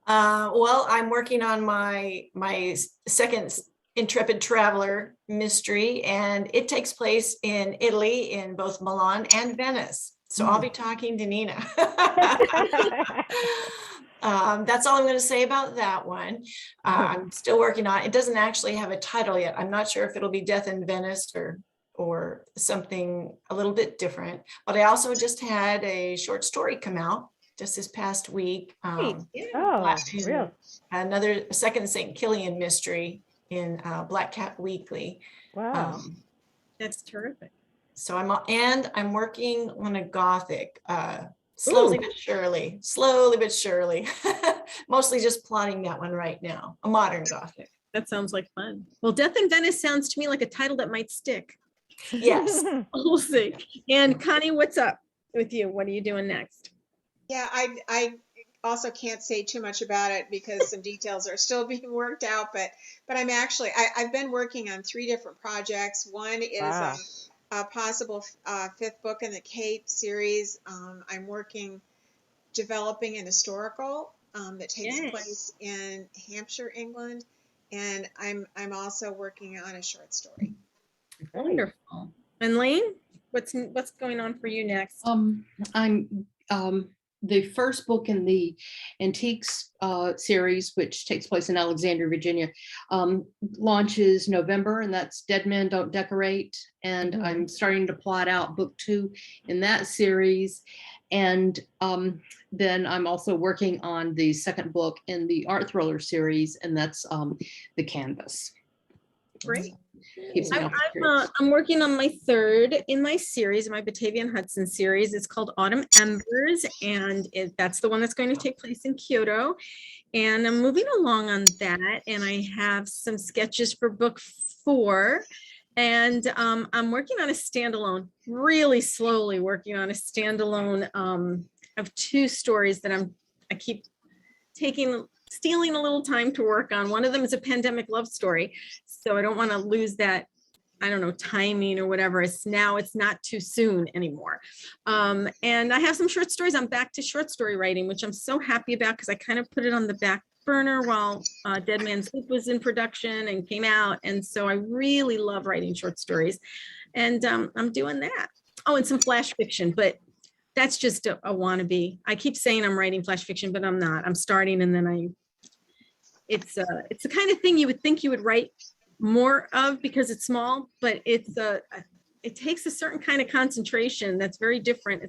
Well, I'm working on my second Intrepid Traveler mystery, and it takes place in Italy, in both Milan and Venice. So I'll be talking to Nina. That's all I'm going to say about that one. I'm still working on it. It doesn't actually have a title yet. I'm not sure if it'll be Death in Venice or something a little bit different. But I also just had a short story come out just this past week. Real. Another second St. Killian mystery in Black Cat Weekly. Wow. That's terrific. So I'm working on a Gothic. Slowly but surely, mostly just plotting that one right now, a modern Gothic. That sounds like fun. Well, Death in Venice sounds to me like a title that might stick. Yes. We'll see. And Connie, what's up with you? What are you doing next? Yeah, I also can't say too much about it because some details are still being worked out. But I'm actually I've been working on 3 different projects. One is Wow. a possible 5th book in the Kate series. I'm developing an historical that takes Yay. place in Hampshire, England, and I'm also working on a short story. Wonderful. And Lane, what's going on for you next? I'm the first book in the Antiques series, which takes place in Alexandria, Virginia, launches November, and that's Dead Men Don't Decorate. And I'm starting to plot out book 2 in that series. And then I'm also working on the second book in the art thriller series, and that's The Canvas. Great. Keeps me I'm working on my 3rd in my series, my Batavian Hudson series. It's called Autumn Embers, and that's the one that's going to take place in Kyoto. And I'm moving along on that, and I have some sketches for book 4. And I'm working on a standalone, really slowly working on a standalone of 2 stories that I keep stealing a little time to work on. One of them is a pandemic love story. So I don't want to lose that, I don't know, timing or whatever. It's not too soon anymore. And I have some short stories. I'm back to short story writing, which I'm so happy about because I kind of put it on the back burner while Dead Man's Sleep was in production and came out. And so I really love writing short stories. And I'm doing that. Oh, and some flash fiction, but that's just a wannabe. I keep saying I'm writing flash fiction, but I'm not. I'm starting, and then it's the kind of thing you would think you would write more of because it's small, but it takes a certain kind of concentration that's very different.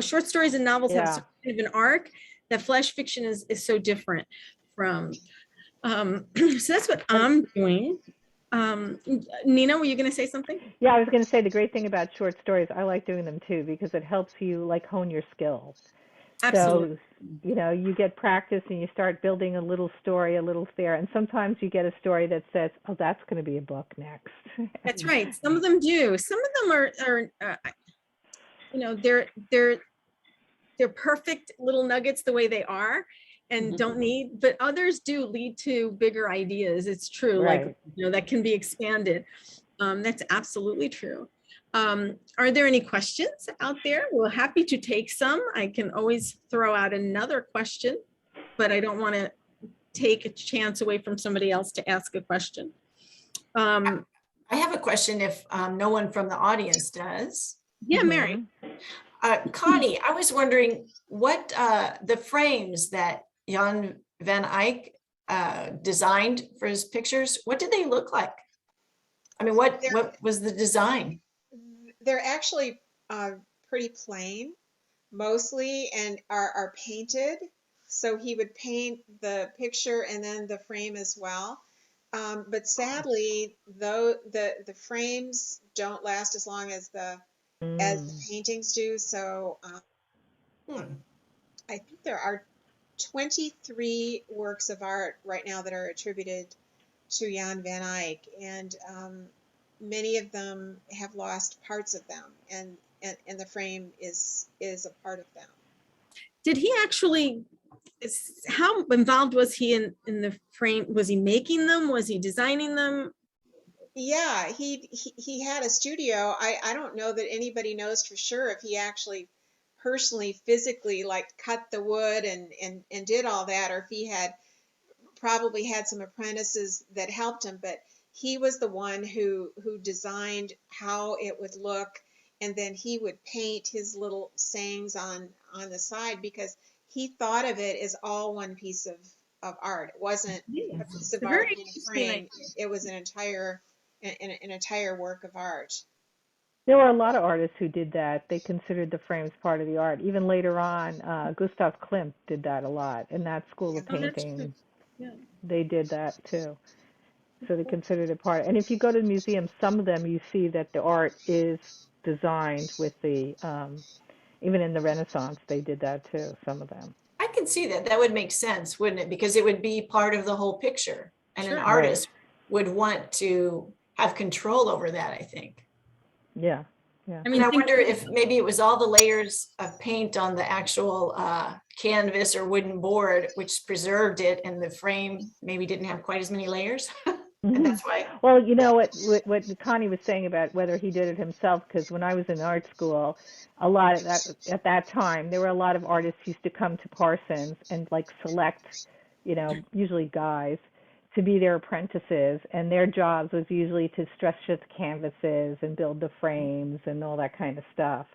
Short stories and novels have sort of an arc that flash fiction is so different from. So that's what I'm doing. Nina, were you going to say something? Yeah, I was going to say the great thing about short stories, I like doing them too because it helps you like hone your skills. Absolutely. So, you get practice and you start building a little story, a little there. And sometimes you get a story that says, oh, that's going to be a book next. That's right. Some of them do. Some of them are they're perfect little nuggets the way they are and don't need, but others do lead to bigger ideas. It's true. Right. Like, that can be expanded. That's absolutely true. Are there any questions out there? We're happy to take some. I can always throw out another question, but I don't want to take a chance away from somebody else to ask a question. I have a question if no one from the audience does. Yeah, Mary. Connie, I was wondering what the frames that Jan van Eyck designed for his pictures, what did they look like? I mean, what was the design? They're actually pretty plain, mostly, and are painted. So he would paint the picture and then the frame as well. But sadly, though, the frames don't last as long as the paintings do. So I think there are 23 works of art right now that are attributed to Jan van Eyck, and many of them have lost parts of them, and the frame is a part of them. Did he actually, how involved was he in the frame? Was he making them? Was he designing them? Yeah, he had a studio. I don't know that anybody knows for sure if he actually personally, physically, like cut the wood and did all that, or if he probably had some apprentices that helped him, but he was the one who designed how it would look, and then he would paint his little sayings on the side because he thought of it as all one piece of art. It wasn't a piece of art in a frame. It was an entire work of art. There were a lot of artists who did that. They considered the frames part of the art. Even later on, Gustav Klimt did that a lot in that school of painting. Yeah. They did that too. So they considered it part. And if you go to the museum, some of them you see that the art is designed with the, even in the Renaissance, they did that too, some of them. I can see that. That would make sense, wouldn't it? Because it would be part of the whole picture. And an artist would want to have control over that, I think. Yeah, yeah. I mean, I wonder if maybe it was all the layers of paint on the actual canvas or wooden board, which preserved it, and the frame maybe didn't have quite as many layers. And that's why. Well, you know what Connie was saying about whether he did it himself, because when I was in art school, a lot of that at that time, there were a lot of artists who used to come to Parsons and like select, usually guys, to be their apprentices, and their jobs was usually to stretch the canvases and build the frames and all that kind of stuff.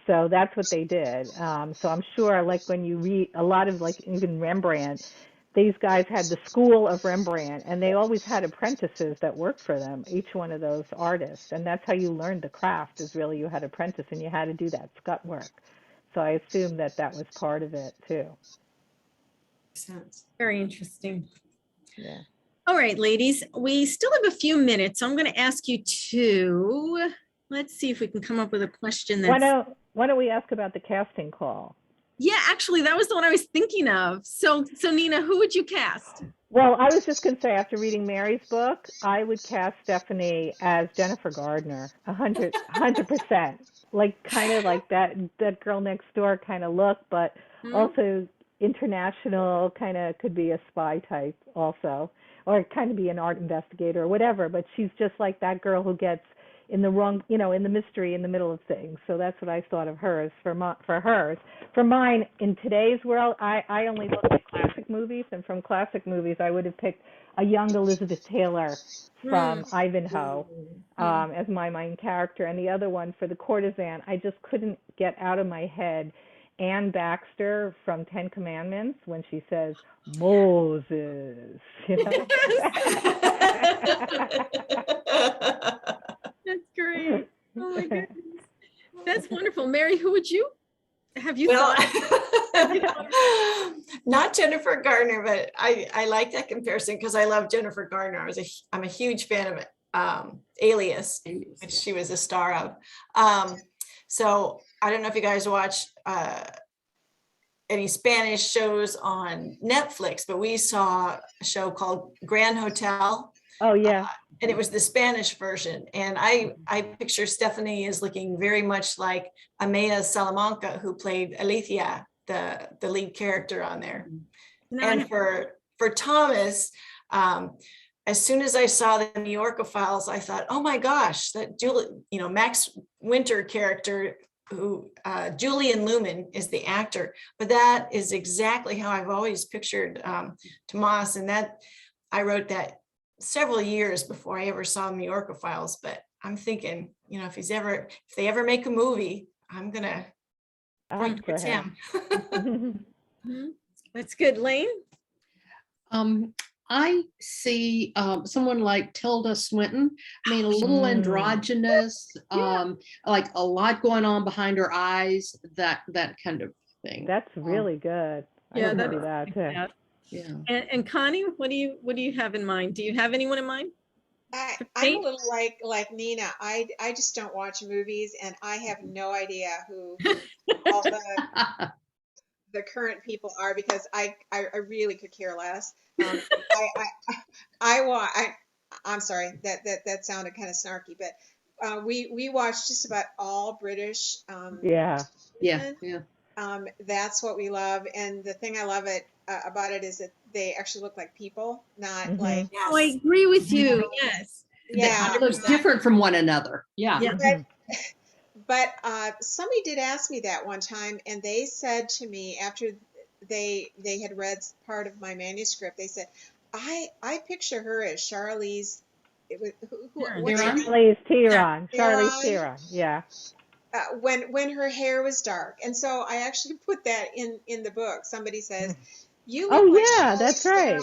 So that's what they did. So I'm sure, like when you read a lot of like even Rembrandt, these guys had the school of Rembrandt, and they always had apprentices that worked for them, each one of those artists. And that's how you learned the craft, is really you had apprentice and you had to do that scut work. So I assume that that was part of it too. Very interesting. Yeah. All right, ladies, we still have a few minutes. So I'm going to ask you to, let's see if we can come up with a question. That's... Why don't we ask about the casting call? Yeah, actually, that was the one I was thinking of. So Nina, who would you cast? Well, I was just going to say, after reading Mary's book, I would cast Stephanie as Jennifer Gardner, 100%. Like, kind of like that girl next door kind of look, but also international, kind of could be a spy type also, or kind of be an art investigator or whatever. But she's just like that girl who gets in the wrong, in the mystery in the middle of things. So that's what I thought of hers for hers. For mine, in today's world, I only look at classic movies, and from classic movies, I would have picked a young Elizabeth Taylor from Ivanhoe as my main character. And the other one for the courtesan, I just couldn't get out of my head Anne Baxter from Ten Commandments when she says, Moses, That's great. Oh my goodness. That's wonderful. Mary, who would you have you Well, thought? not Jennifer Gardner, but I like that comparison because I love Jennifer Gardner. I'm a huge fan of Alias, which she was a star of. So I don't know if you guys watch any Spanish shows on Netflix, but we saw a show called Grand Hotel. Oh, yeah. And it was the Spanish version. And I picture Stephanie as looking very much like Amaya Salamanca, who played Alicia, the lead character on there. And for Thomas, as soon as I saw the New Yorker Files, I thought, oh my gosh, that Max Winter character, who Julian Lumen is the actor, but that is exactly how I've always pictured Tomas. And that I wrote that several years before I ever saw New Yorker Files. But I'm thinking, if they ever make a movie, I'm gonna point towards him. That's good. Lane? I see someone like Tilda Swinton. I mean, a little androgynous, like a lot going on behind her eyes, that kind of thing. That's really good. Yeah, I do that too. Yeah. And Connie, what do you have in mind? Do you have anyone in mind? I'm a little like Nina. I just don't watch movies, and I have no idea who all the current people are, because I really could care less. I'm sorry that sounded kind of snarky, but we watch just about all British. That's what we love, and the thing I love about it is that they actually look like people, not like. Yes. Oh, I agree with you. Yes. Yeah. It looks different from one another. Yeah. But somebody did ask me that one time, and they said to me after they had read part of my manuscript, they said, I picture her as Charlize. Charlize Theron. Charlize Theron. Yeah. When her hair was dark, and so I actually put that in the book. Somebody says, "You look like Charlize that's right."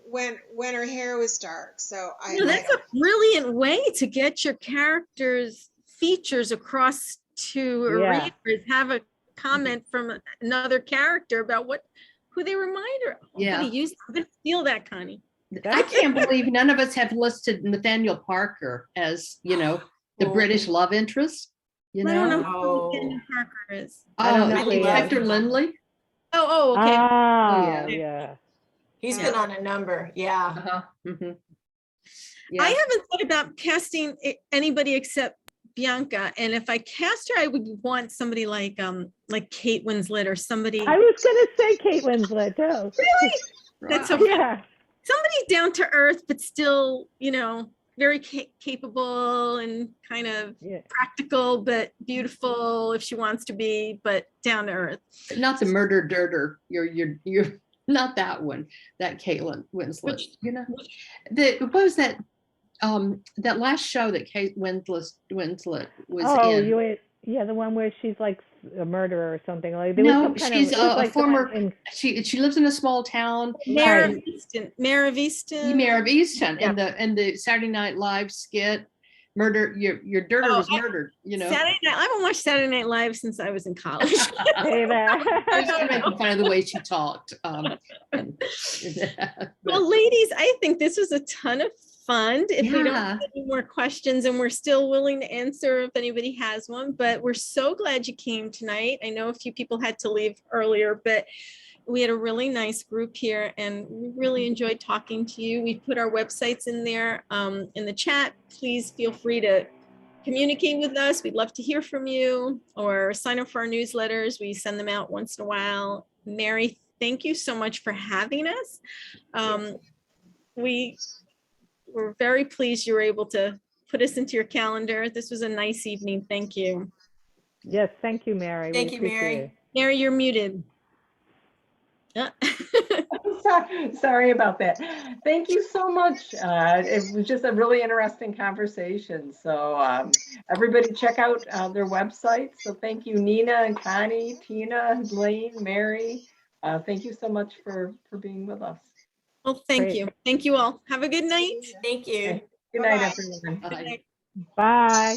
When her hair was dark. So that's a brilliant way to get your characters' features across to readers. Have a comment from another character about who they remind her. Yeah. I'm gonna steal that, Connie. I can't believe none of us have listed Nathaniel Parker as, the British love interest. I don't know who Nathaniel Parker is. Hector Lindley. Oh, okay. Oh, yeah. He's been on a number. Yeah. Yeah. I haven't thought about casting anybody except Bianca, and if I cast her, I would want somebody like Kate Winslet or somebody. I was gonna say Kate Winslet too. Really? That's so Wow. funny. Yeah. Somebody down to earth, but still, very capable and kind of Yeah. practical, but beautiful if she wants to be, but down to earth. Not the murder dirter. You're not that one. That Caitlin Winslet. What was that? That last show that Kate Winslet was Oh, in. the one where she's like a murderer or something. Like No, she's a former. In, She lives in a small town. Mare of Right. Easton. Mare of Easton. Mare of Easton, Yeah. and the Saturday Night Live skit, murder. Your dirter was murdered. Saturday Night. I haven't watched Saturday Night Live since I was in college. Say that. I was just making fun of the way she talked. Well, ladies, I think this was a ton of fun. If we don't Yeah. have any more questions, and we're still willing to answer if anybody has one, but we're so glad you came tonight. I know a few people had to leave earlier, but we had a really nice group here and we really enjoyed talking to you. We put our websites in there in the chat. Please feel free to communicate with us. We'd love to hear from you, or sign up for our newsletters. We send them out once in a while. Mary, thank you so much for having us. We're very pleased you were able to put us into your calendar. This was a nice evening. Thank you. Yes, thank you, Mary. Thank We you, appreciate Mary. it. Mary, you're muted. Sorry about that. Thank you so much. It was just a really interesting conversation. So everybody check out their website. So thank you, Nina and Connie, Tina, Lane, Mary. Thank you so much for being with us. Well, thank Great. you. Thank you all. Have a good night. Thank you. Good night, Bye-bye. everyone. Good night. Bye.